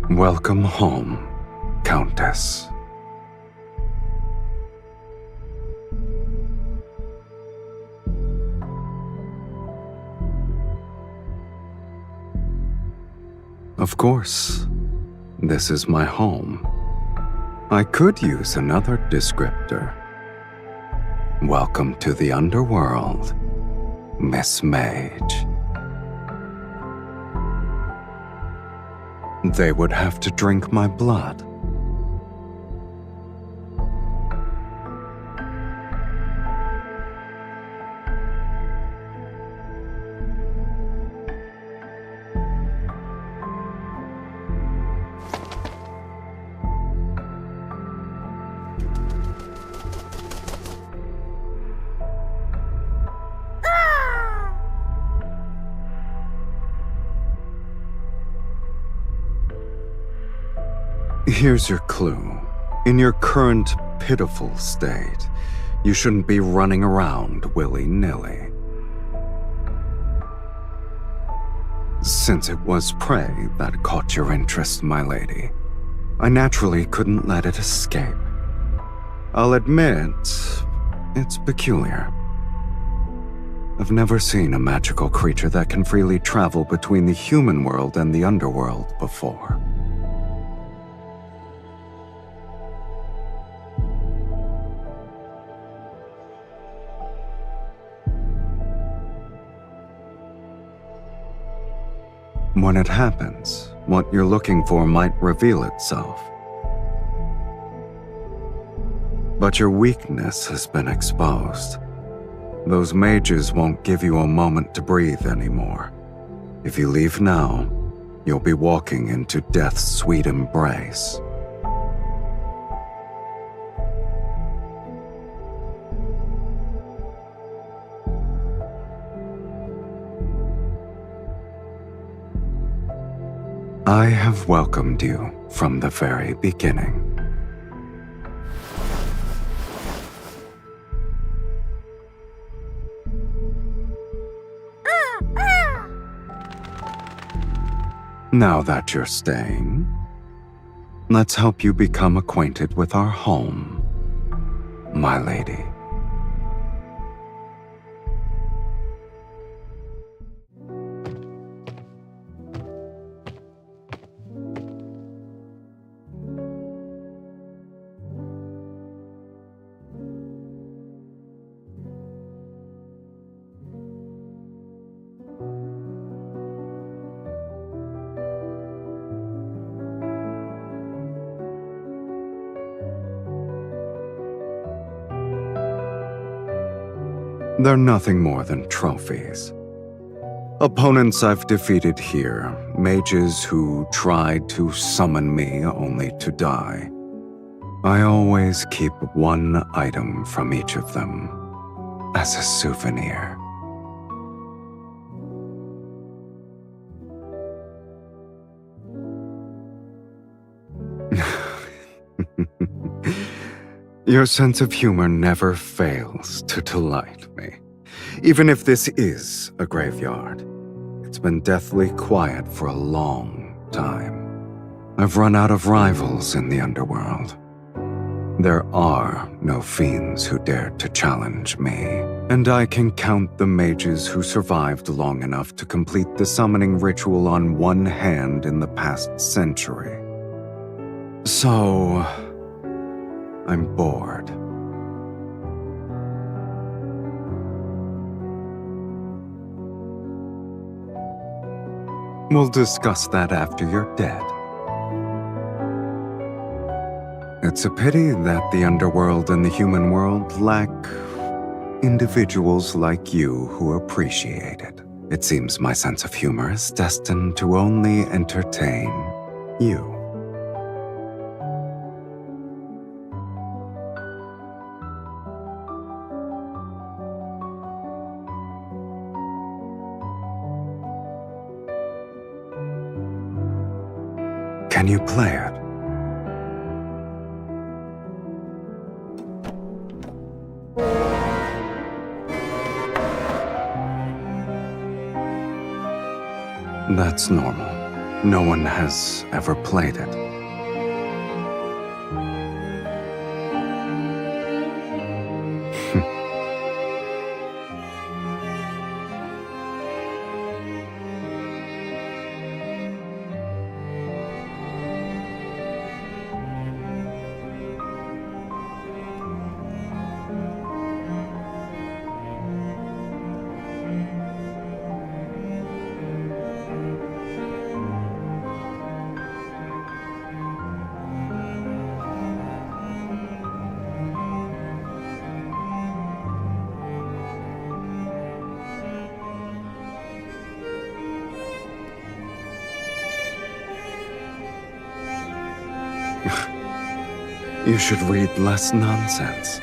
Speaker 2: Welcome home, Countess. Of course, this is my home. I could use another descriptor. Welcome to the underworld, Miss Mage. They would have to drink my blood. Here's your clue. In your current pitiful state, you shouldn't be running around willy-nilly. Since it was prey that caught your interest, my lady, I naturally couldn't let it escape. I'll admit, it's peculiar. I've never seen a magical creature that can freely travel between the human world and the underworld before. When it happens, what you're looking for might reveal itself. But your weakness has been exposed. Those mages won't give you a moment to breathe anymore. If you leave now, you'll be walking into death's sweet embrace. I have welcomed you from the very beginning. Now that you're staying, let's help you become acquainted with our home, my lady. They're nothing more than trophies. Opponents I've defeated here, mages who tried to summon me only to die. I always keep one item from each of them as a souvenir. Your sense of humor never fails to delight me. Even if this is a graveyard, it's been deathly quiet for a long time. I've run out of rivals in the underworld. There are no fiends who dare to challenge me, and I can count the mages who survived long enough to complete the summoning ritual on one hand in the past century. So, I'm bored. We'll discuss that after you're dead. It's a pity that the underworld and the human world lack individuals like you who appreciate it. It seems my sense of humor is destined to only entertain you. Can you play it? That's normal. No one has ever played it. You should read less nonsense.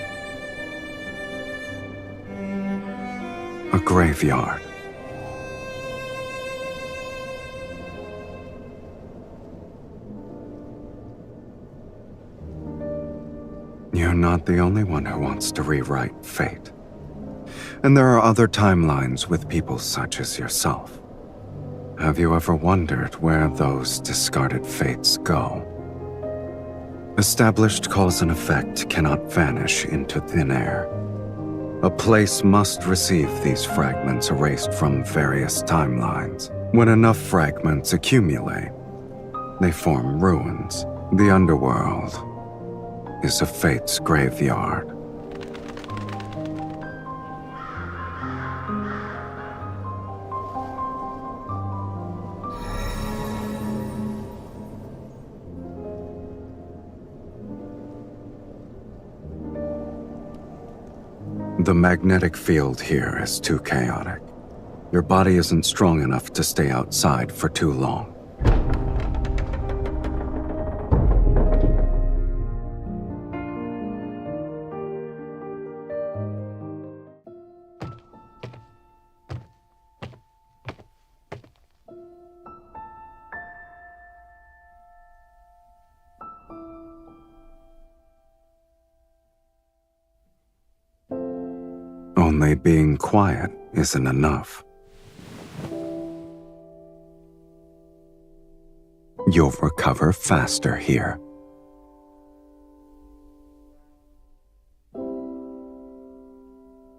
Speaker 2: A graveyard. You're not the only one who wants to rewrite fate. And there are other timelines with people such as yourself. Have you ever wondered where those discarded fates go? Established cause and effect cannot vanish into thin air. A place must receive these fragments erased from various timelines. When enough fragments accumulate, they form ruins. The underworld is a fate's graveyard. The magnetic field here is too chaotic. Your body isn't strong enough to stay outside for too long. Only being quiet isn't enough. You'll recover faster here.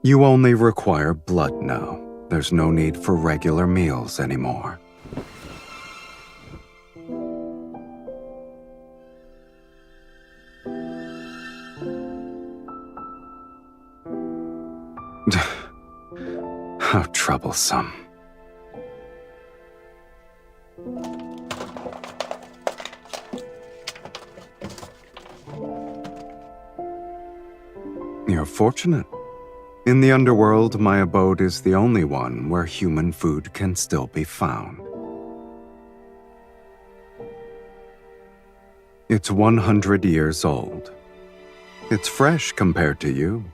Speaker 2: You only require blood now. There's no need for regular meals anymore. How troublesome. You're fortunate. In the underworld, my abode is the only one where human food can still be found. It's 100 years old. It's fresh compared to you.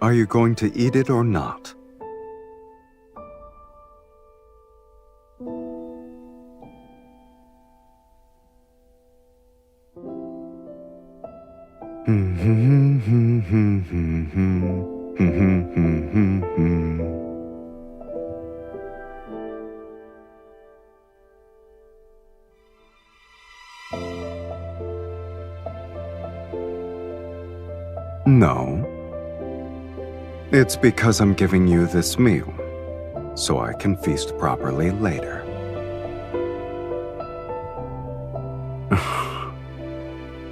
Speaker 2: Are you going to eat it or not? No. It's because I'm giving you this meal, so I can feast properly later.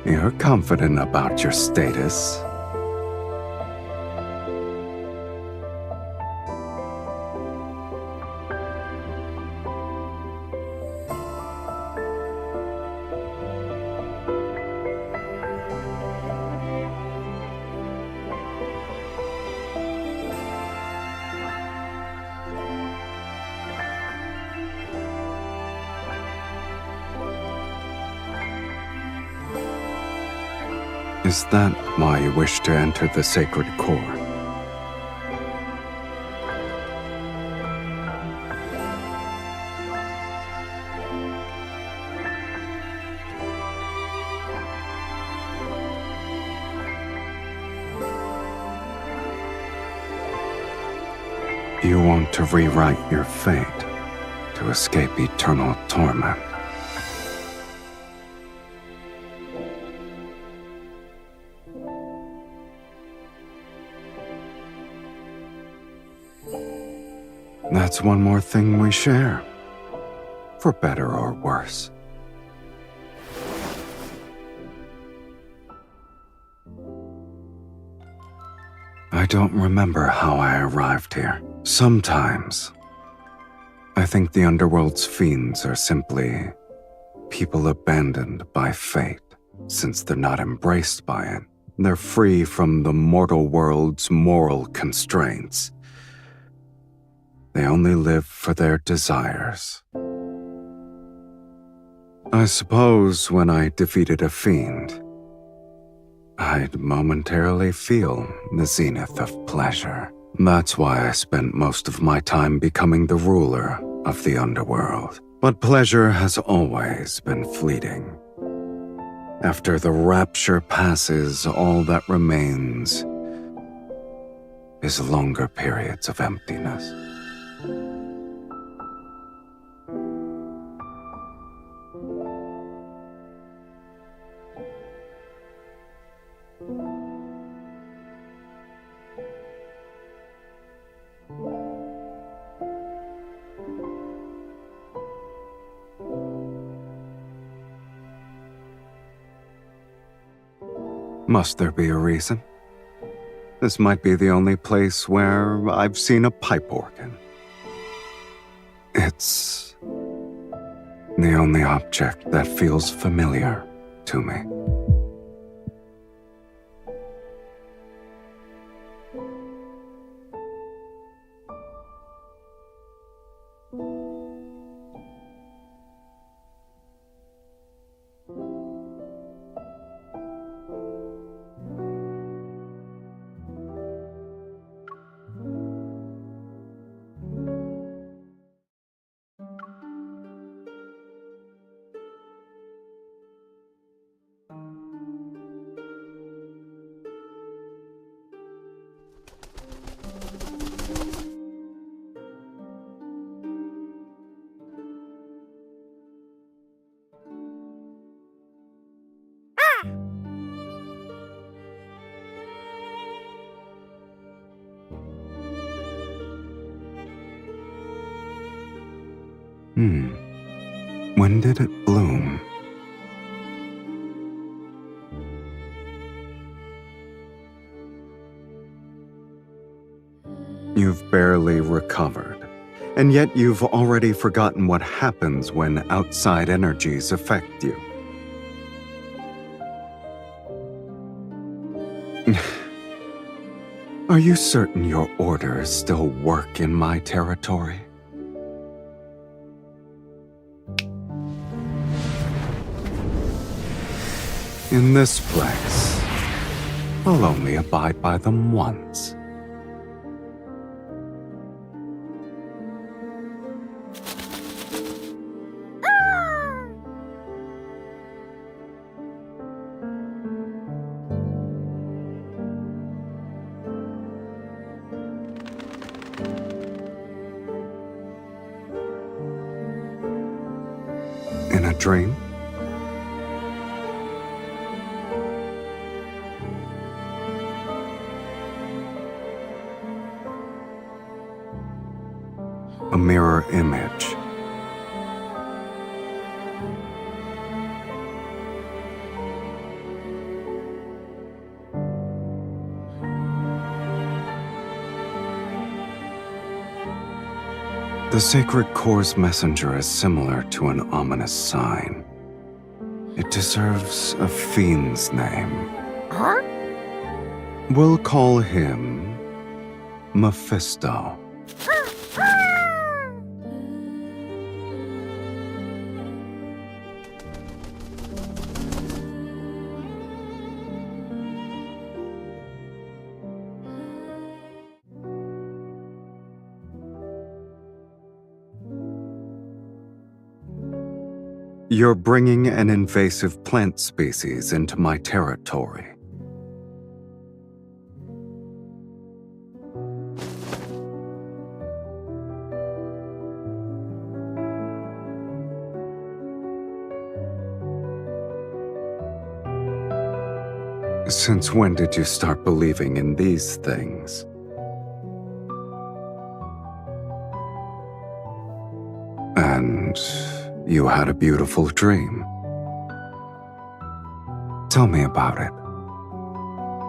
Speaker 2: You're confident about your status. Is that why you wish to enter the sacred core? You want to rewrite your fate to escape eternal torment. That's one more thing we share, for better or worse. I don't remember how I arrived here. Sometimes, I think the underworld's fiends are simply people abandoned by fate. Since they're not embraced by it, they're free from the mortal world's moral constraints. They only live for their desires. I suppose when I defeated a fiend, I'd momentarily feel the zenith of pleasure. That's why I spent most of my time becoming the ruler of the underworld. But pleasure has always been fleeting. After the rapture passes, all that remains is longer periods of emptiness. Must there be a reason? This might be the only place where I've seen a pipe organ. It's the only object that feels familiar to me. When did it bloom? You've barely recovered, and yet you've already forgotten what happens when outside energies affect you. Are you certain your orders still work in my territory? In this place, I'll only abide by them once. In a dream? A mirror image. The sacred core's messenger is similar to an ominous sign. It deserves a fiend's name.
Speaker 6: Huh?
Speaker 2: We'll call him Mephisto. You're bringing an invasive plant species into my territory. Since when did you start believing in these things? And you had a beautiful dream. Tell me about it.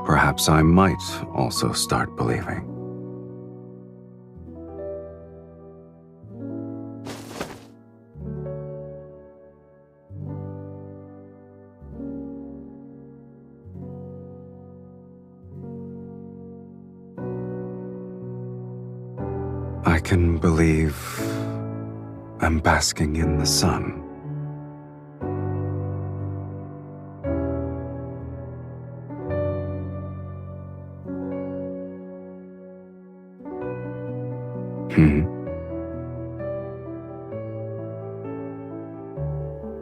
Speaker 2: Perhaps I might also start believing. I can believe I'm basking in the sun.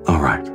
Speaker 2: All right.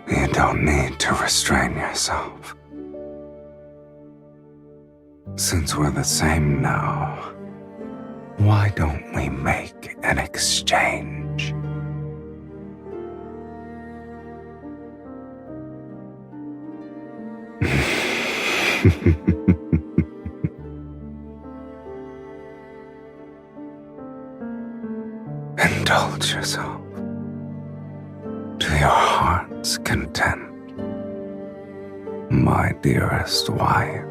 Speaker 2: You don't need to restrain yourself. Since we're the same now, why don't we make an exchange? Indulge yourself to your heart's content, my dearest wife.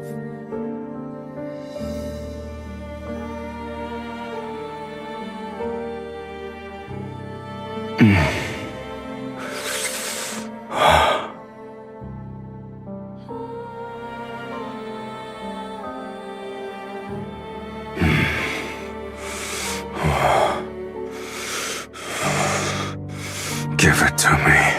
Speaker 2: Give it to me.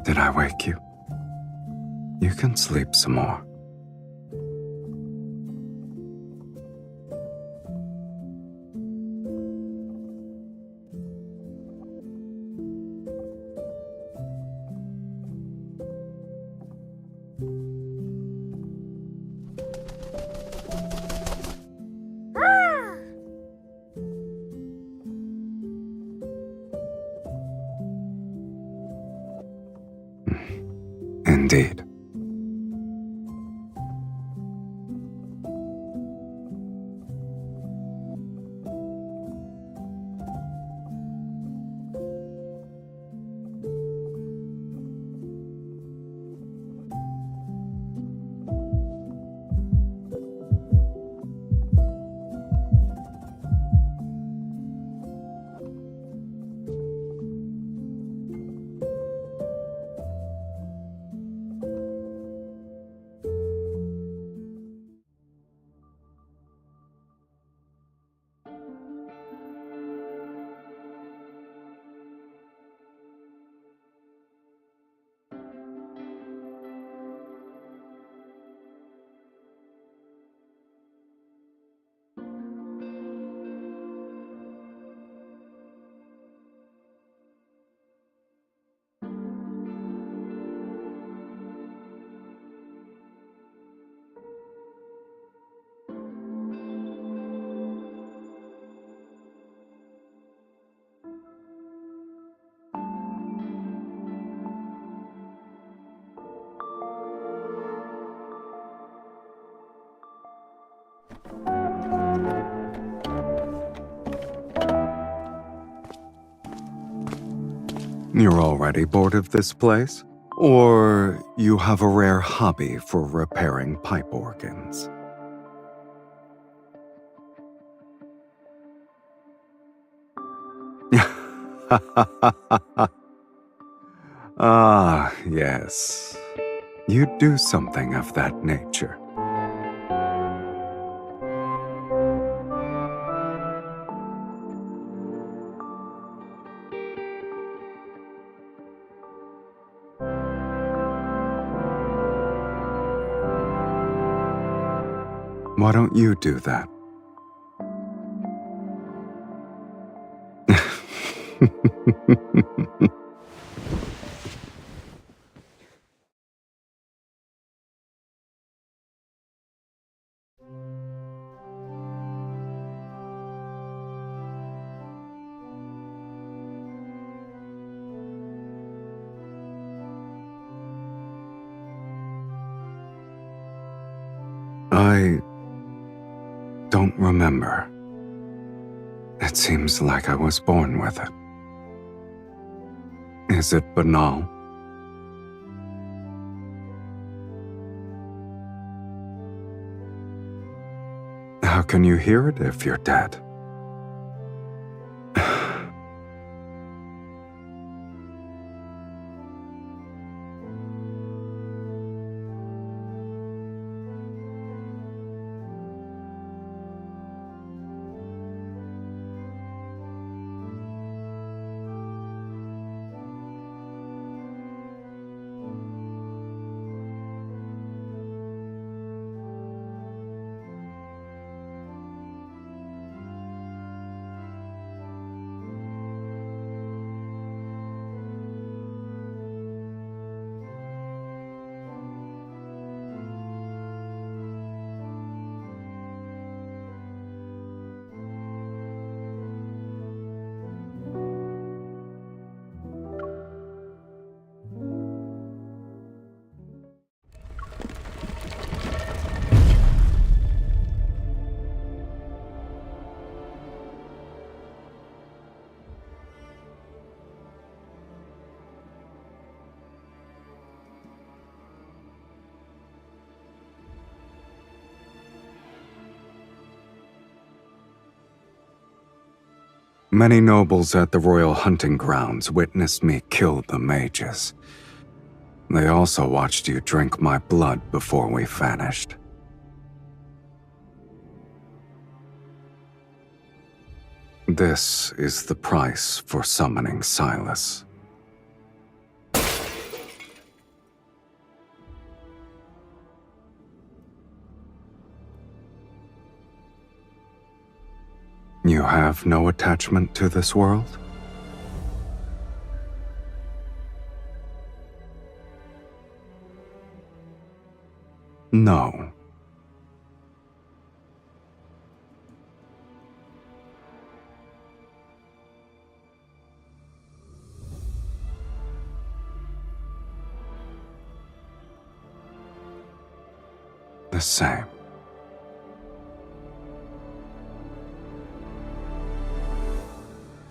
Speaker 2: Did I wake you? You can sleep some more. Indeed. You're already bored of this place? Or you have a rare hobby for repairing pipe organs? Ah, yes. You do something of that nature. Why don't you do that? I don't remember. It seems like I was born with it. Is it banal? How can you hear it if you're dead? Many nobles at the royal hunting grounds witnessed me kill the mages. They also watched you drink my blood before we vanished. This is the price for summoning Sylus. You have no attachment to this world? No. The same.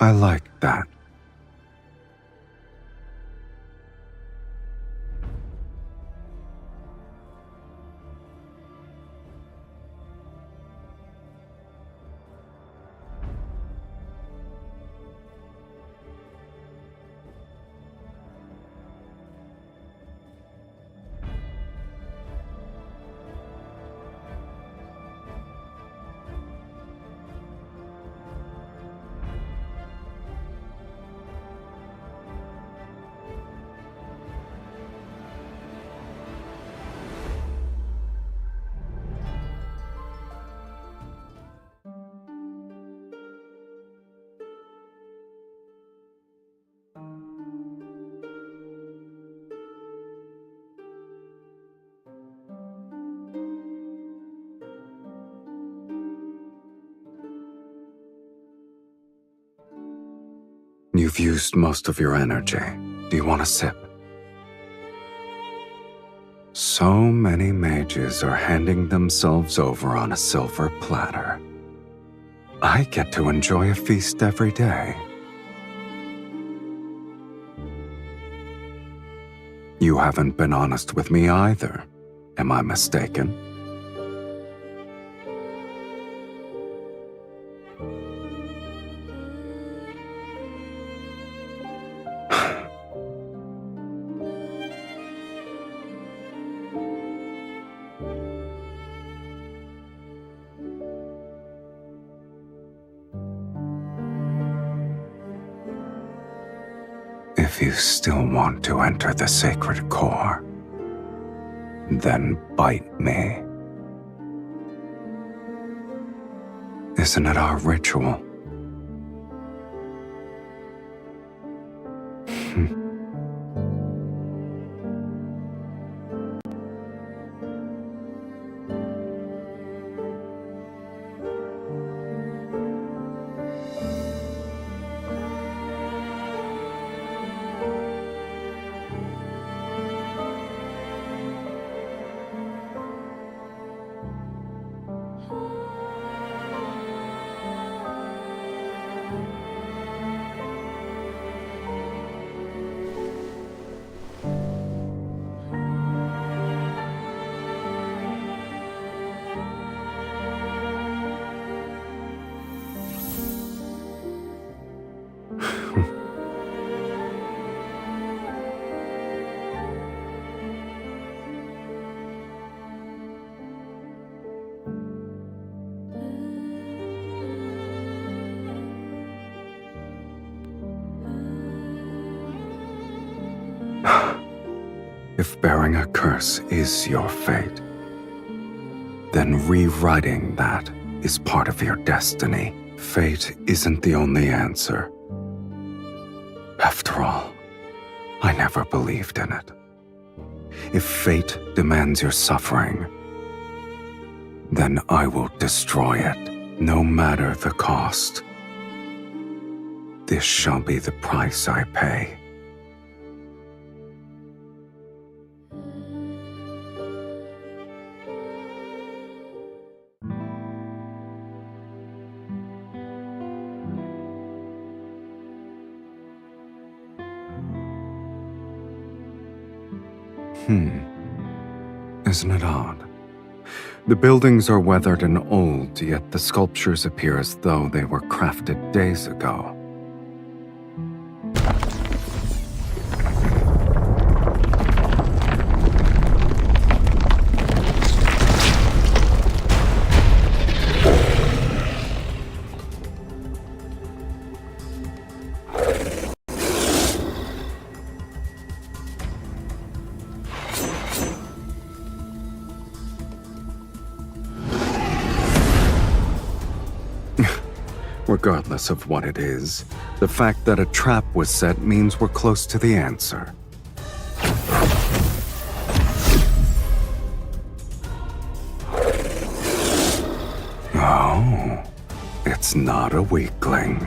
Speaker 2: I like that. You've used most of your energy. Do you want a sip? So many mages are handing themselves over on a silver platter. I get to enjoy a feast every day. You haven't been honest with me either. Am I mistaken? If you still want to enter the sacred core, then bite me. Isn't it our ritual? If bearing a curse is your fate, then rewriting that is part of your destiny. Fate isn't the only answer. After all, I never believed in it. If fate demands your suffering, then I will destroy it, no matter the cost. This shall be the price I pay. Isn't it odd? The buildings are weathered and old, yet the sculptures appear as though they were crafted days ago. Regardless of what it is, the fact that a trap was set means we're close to the answer. Oh, it's not a weakling.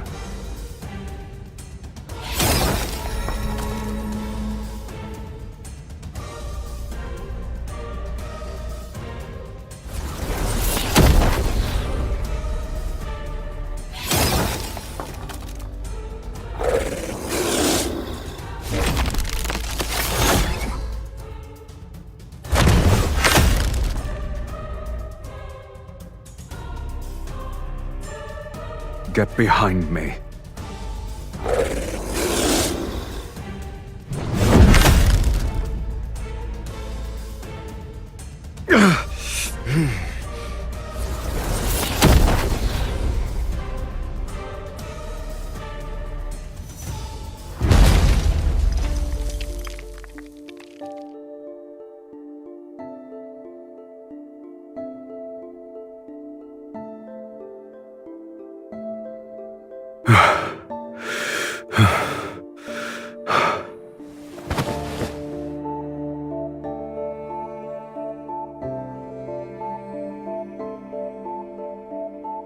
Speaker 2: Get behind me.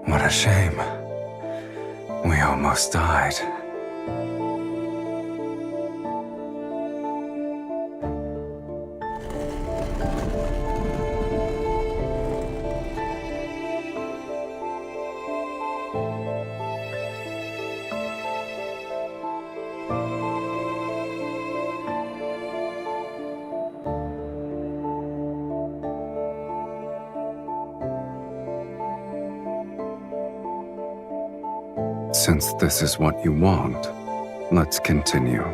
Speaker 2: What a shame. We almost died. Since this is what you want, let's continue.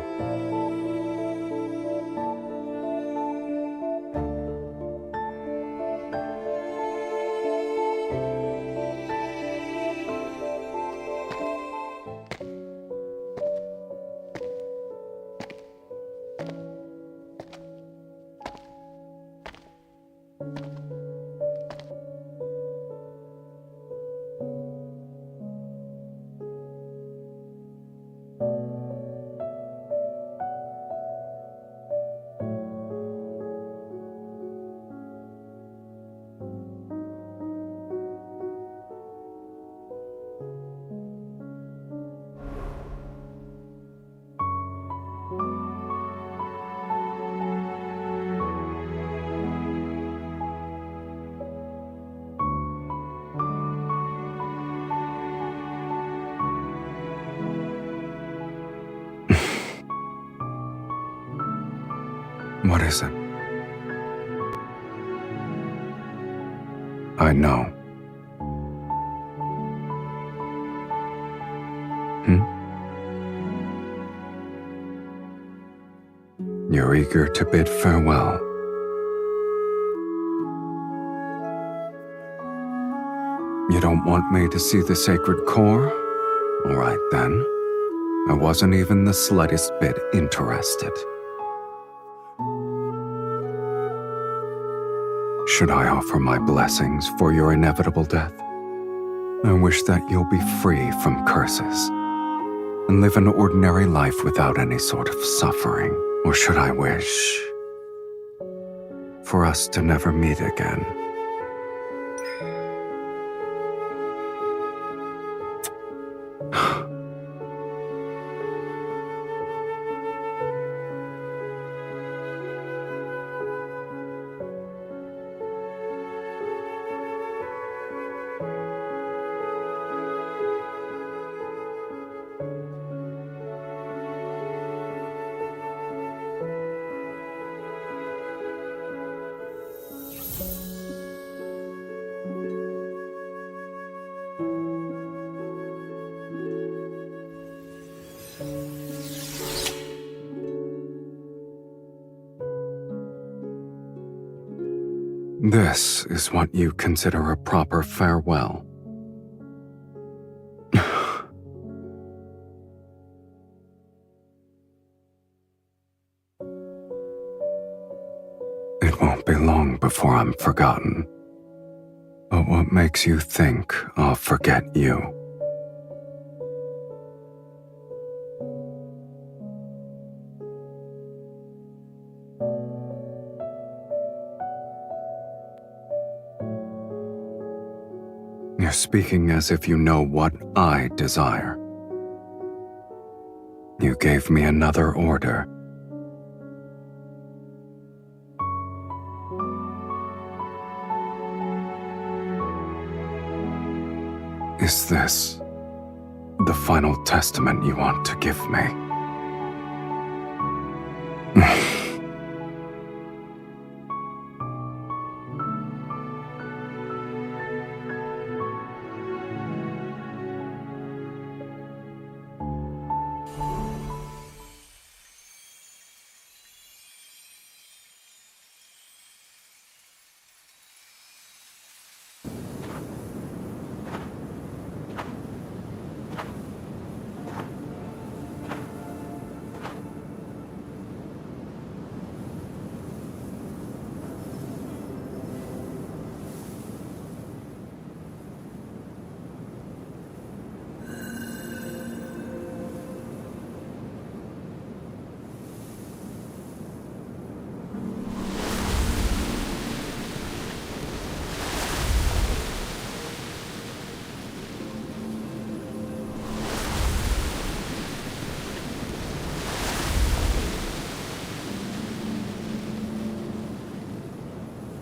Speaker 2: What is it? I know. You're eager to bid farewell. You don't want me to see the sacred core? All right then. I wasn't even the slightest bit interested. Should I offer my blessings for your inevitable death? I wish that you'll be free from curses and live an ordinary life without any sort of suffering. Or should I wish for us to never meet again? This is what you consider a proper farewell. It won't be long before I'm forgotten. But what makes you think I'll forget you? You're speaking as if you know what I desire. You gave me another order. Is this the final testament you want to give me?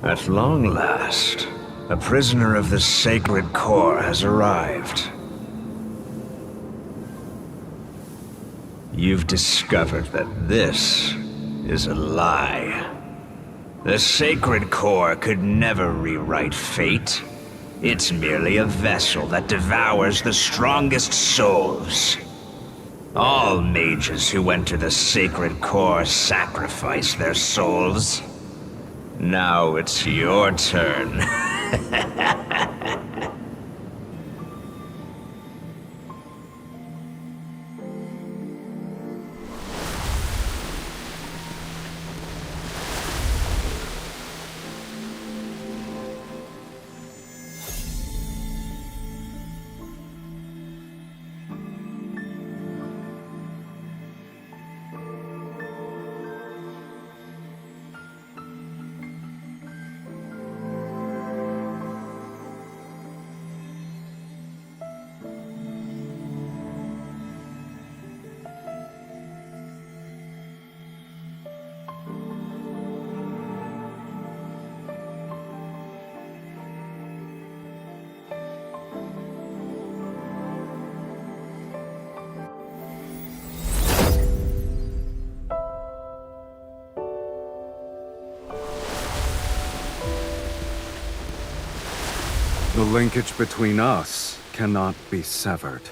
Speaker 3: At long last, a prisoner of the Sacred Core has arrived. You've discovered that this is a lie. The Sacred Core could never rewrite fate. It's merely a vessel that devours the strongest souls. All mages who enter the Sacred Core sacrifice their souls. Now it's your turn.
Speaker 2: The linkage between us cannot be severed.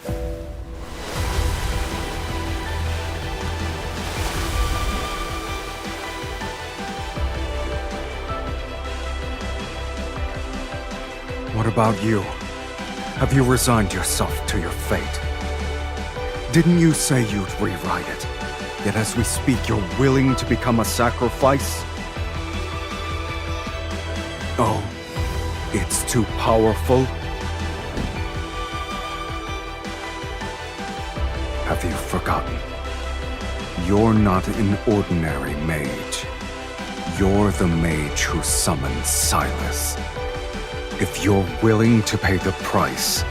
Speaker 2: What about you? Have you resigned yourself to your fate? Didn't you say you'd rewrite it? Yet as we speak, you're willing to become a sacrifice? Oh, it's too powerful? Have you forgotten? You're not an ordinary mage. You're the mage who summoned Sylus. If you're willing to pay the price,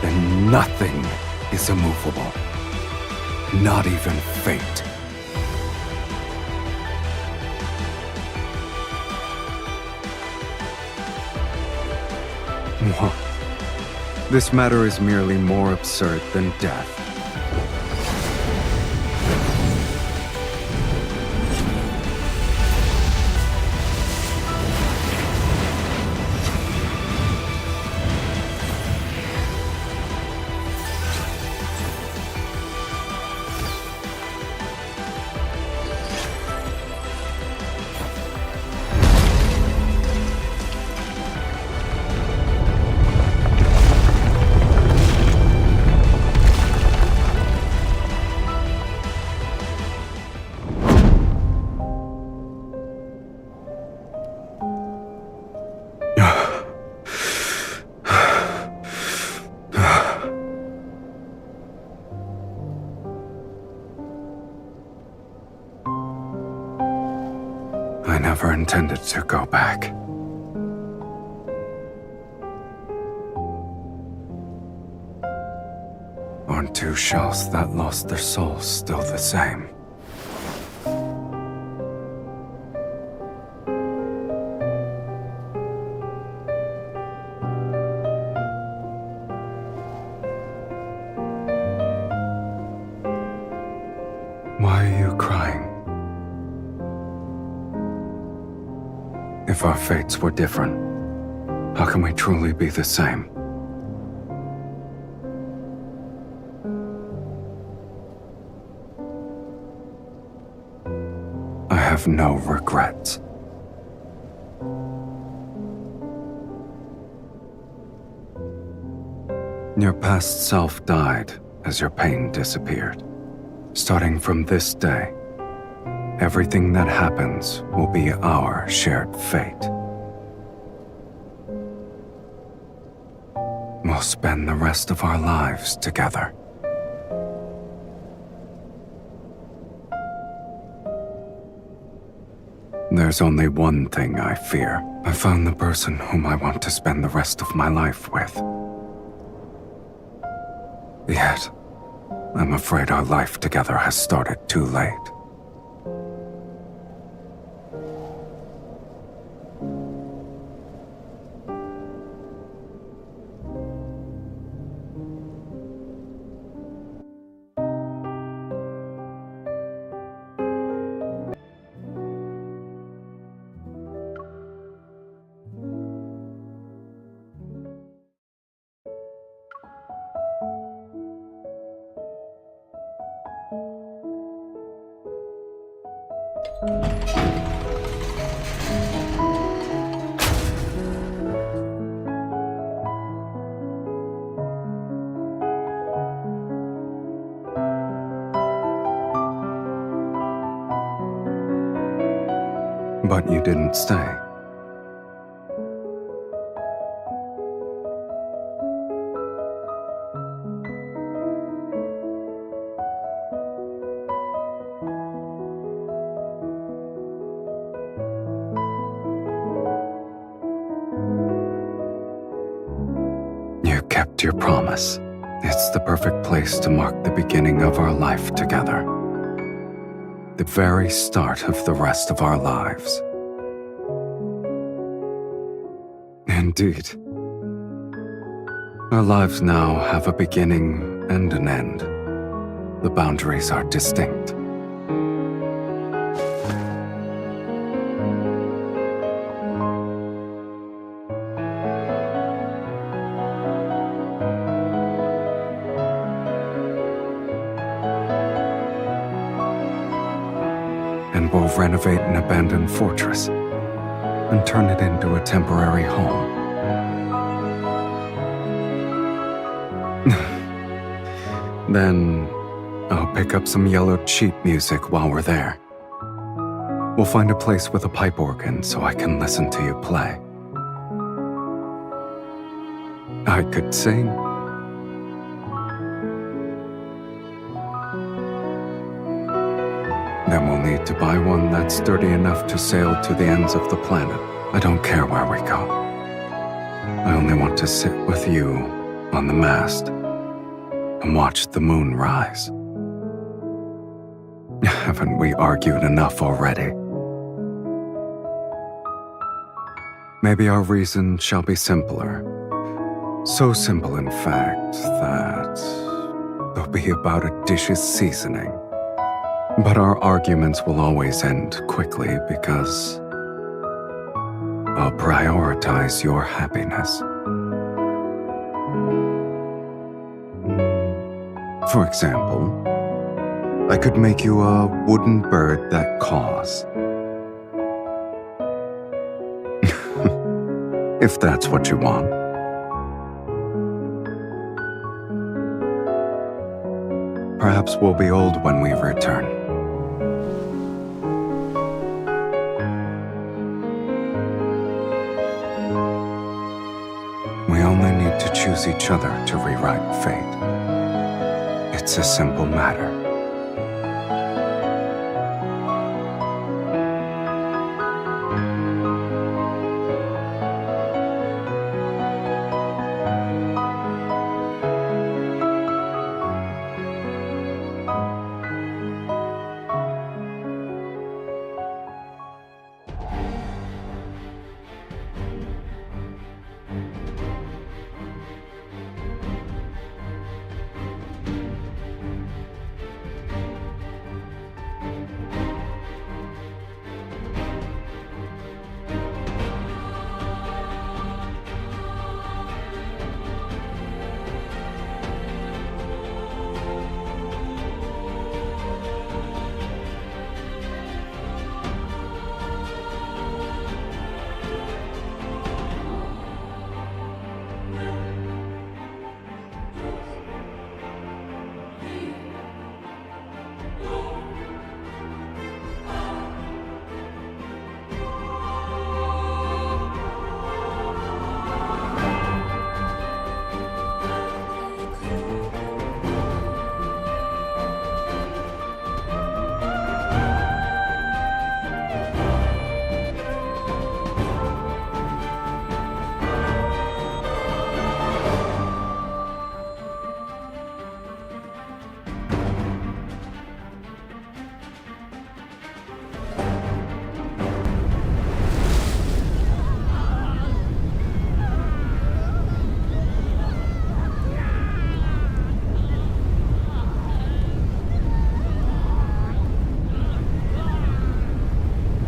Speaker 2: then nothing is immovable. Not even fate. What? This matter is merely more absurd than death. I never intended to go back. Aren't two shells that lost their souls still the same? Why are you crying? If our fates were different, how can we truly be the same? I have no regrets. Your past self died as your pain disappeared. Starting from this day, everything that happens will be our shared fate. We'll spend the rest of our lives together. There's only one thing I fear. I found the person whom I want to spend the rest of my life with. Yet, I'm afraid our life together has started too late. But you didn't stay. You kept your promise. It's the perfect place to mark the beginning of our life together. The very start of the rest of our lives. Indeed. Our lives now have a beginning and an end. The boundaries are distinct. and we'll renovate an abandoned fortress and turn it into a temporary home. Then I'll pick up some yellowed sheet music while we're there. We'll find a place with a pipe organ so I can listen to you play. I could sing. Then we'll need to buy one that's sturdy enough to sail to the ends of the planet. I don't care where we go. I only want to sit with you on the mast and watch the moon rise. Haven't we argued enough already? Maybe our reason shall be simpler. So simple, in fact, that they'll be about a dish's seasoning. But our arguments will always end quickly because I'll prioritize your happiness. For example, I could make you a wooden bird that caws. If that's what you want. Perhaps we'll be old when we return. We only need to choose each other to rewrite fate. It's a simple matter.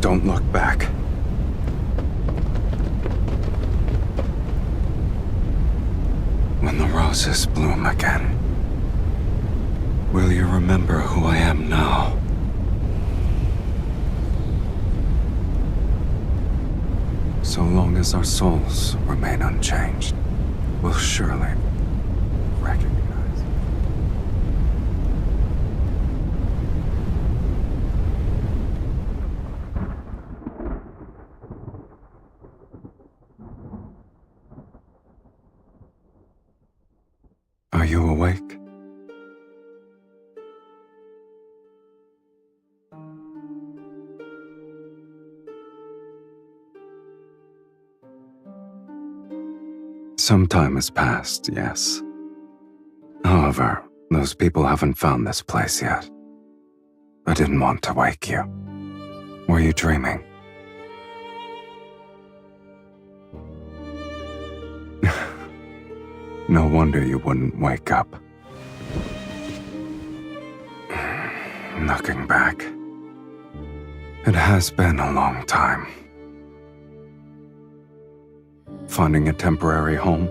Speaker 2: Don't look back. When the roses bloom again, will you remember who I am now? So long as our souls remain unchanged, we'll surely recognize. Are you awake? Some time has passed, yes. However, those people haven't found this place yet. I didn't want to wake you. Were you dreaming? No wonder you wouldn't wake up. Looking back, it has been a long time. Finding a temporary home,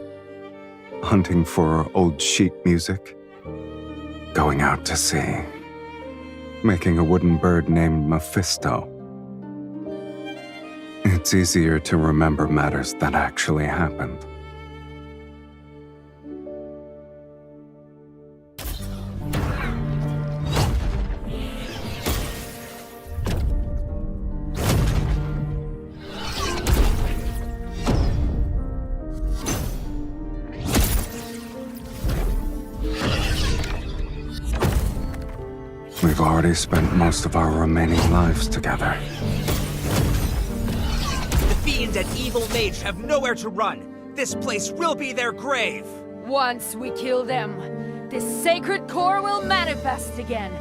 Speaker 2: hunting for old sheet music, going out to sea, making a wooden bird named Mephisto. It's easier to remember matters that actually happened. We've already spent most of our remaining lives together.
Speaker 12: The Fiend and Evil Mage have nowhere to run. This place will be their grave.
Speaker 6: Once we kill them, the sacred core will manifest again.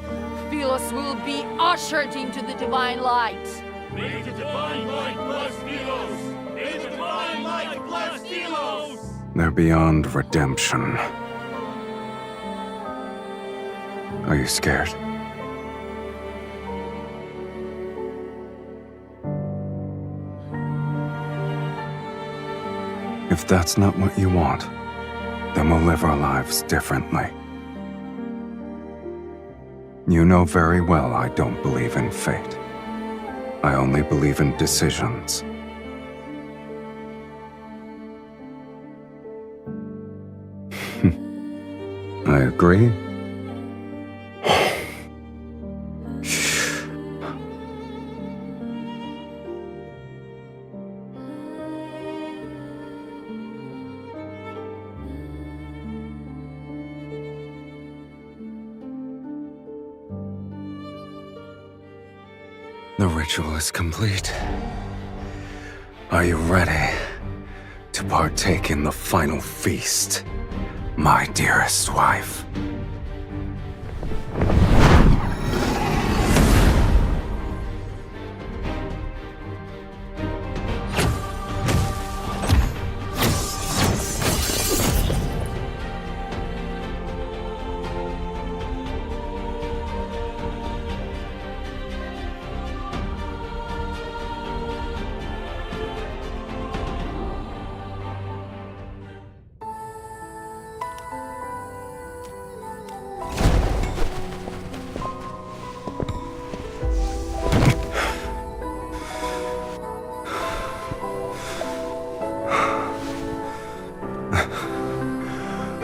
Speaker 6: Sylus will be ushered into the divine light.
Speaker 1: May the divine light bless Sylus! May the divine light bless Sylus!
Speaker 2: They're beyond redemption. Are you scared? If that's not what you want, then we'll live our lives differently. You know very well I don't believe in fate. I only believe in decisions. I agree. The ritual is complete. Are you ready to partake in the final feast, my dearest wife?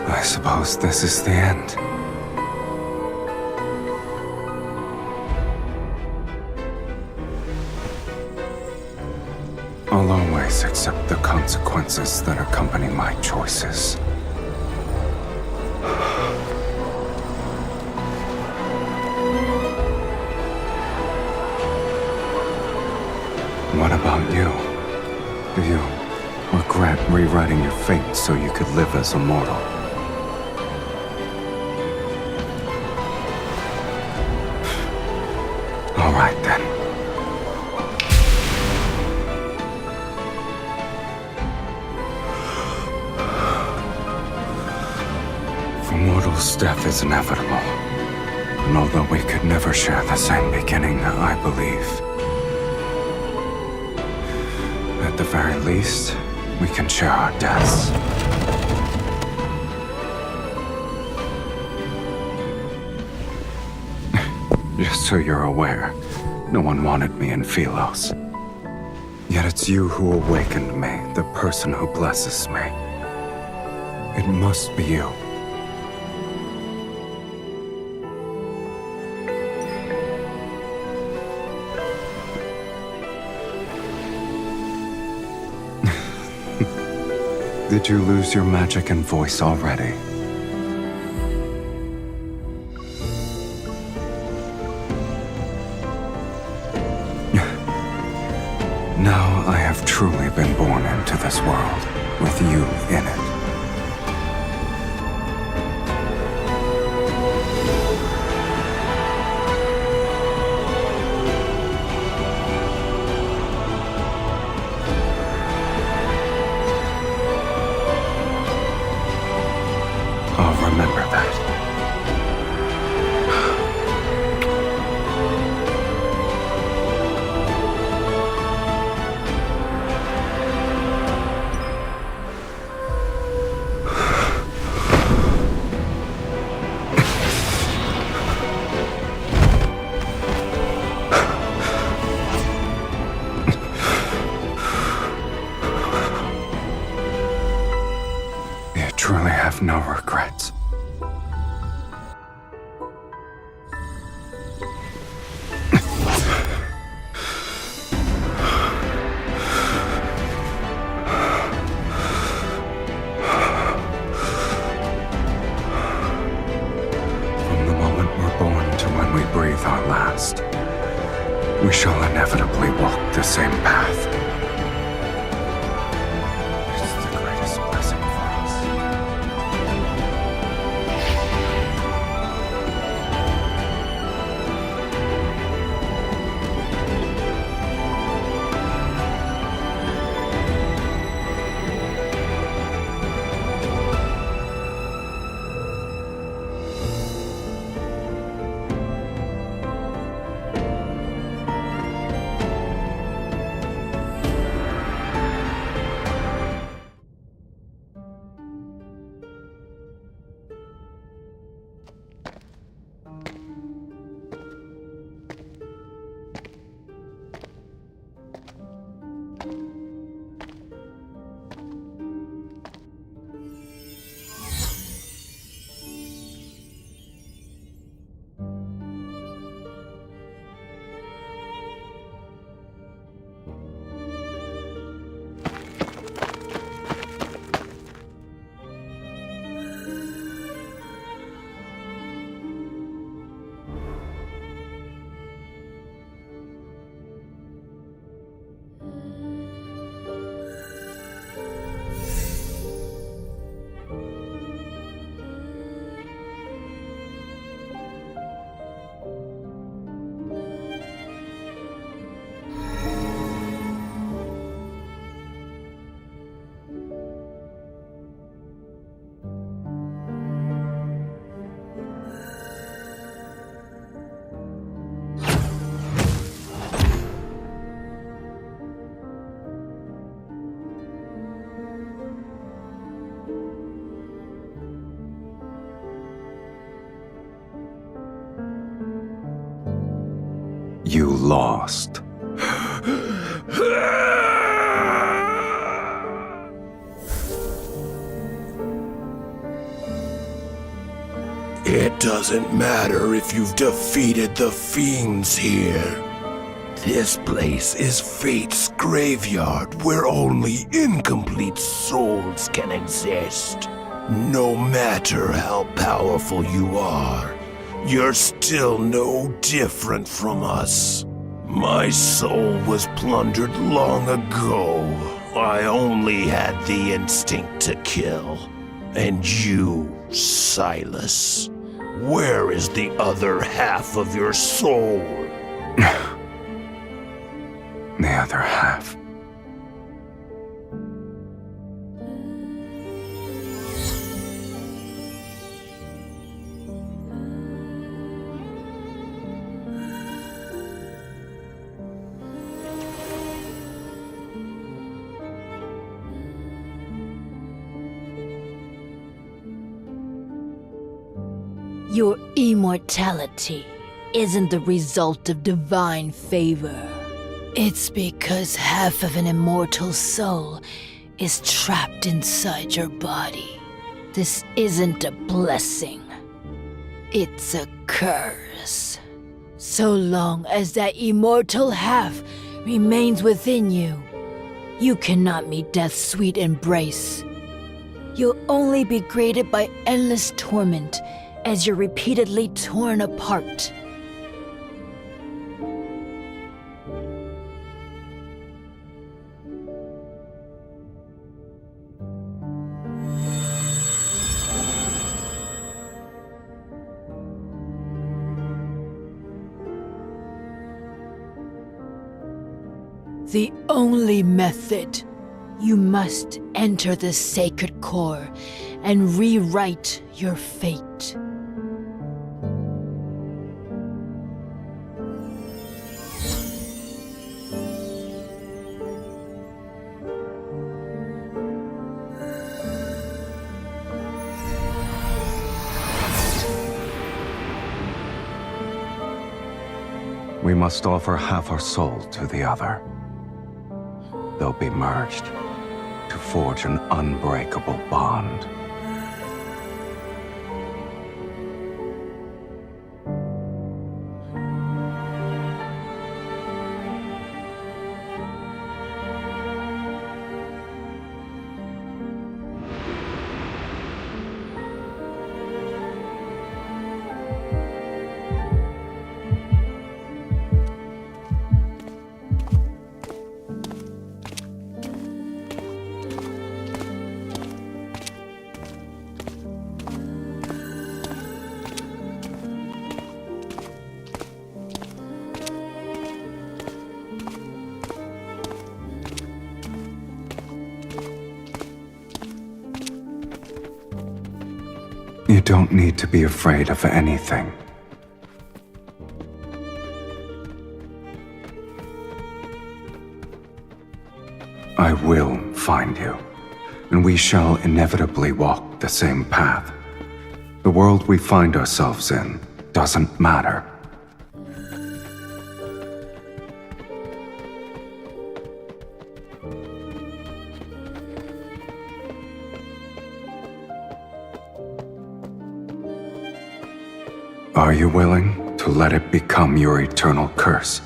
Speaker 2: I suppose this is the end. I'll always accept the consequences that accompany my choices. What about you? Do you regret rewriting your fate so you could live as a mortal? All right, then. For mortals, death is inevitable. And although we could never share the same beginning, I believe, at the very least, we can share our deaths. Just so you're aware, no one wanted me in Philos. Yet it's you who awakened me, the person who blesses me. It must be you. Did you lose your magic and voice already? Now I have truly been born into this world, with you in it. I'll remember that. have no regrets. From the moment we're born to when we breathe our last, we shall inevitably walk the same path. It's the greatest blessing for us. You lost.
Speaker 3: It doesn't matter if you've defeated the fiends here. This place is Fate's graveyard where only incomplete souls can exist. No matter how powerful you are, you're still no different from us. My soul was plundered long ago. I only had the instinct to kill. And you, Sylus, where is the other half of your soul?
Speaker 2: The other half.
Speaker 10: Your immortality isn't the result of divine favor. It's because half of an immortal soul is trapped inside your body. This isn't a blessing. It's a curse. So long as that immortal half remains within you, you cannot meet death's sweet embrace. You'll only be greeted by endless torment as you're repeatedly torn apart. The only method, you must enter the sacred core and rewrite your fate.
Speaker 2: We must offer half our soul to the other. They'll be merged to forge an unbreakable bond. don't need to be afraid of anything. I will find you, and we shall inevitably walk the same path. The world we find ourselves in doesn't matter. Are you willing to let it become your eternal curse?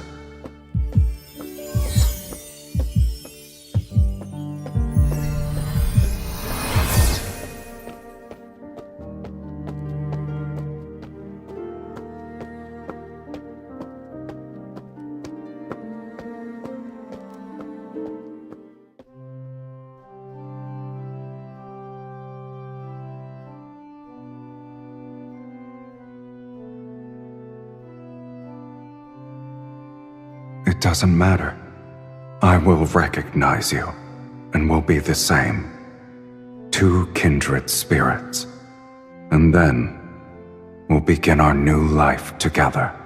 Speaker 2: It doesn't matter. I will recognize you, and we'll be the same. Two kindred spirits. And then, we'll begin our new life together.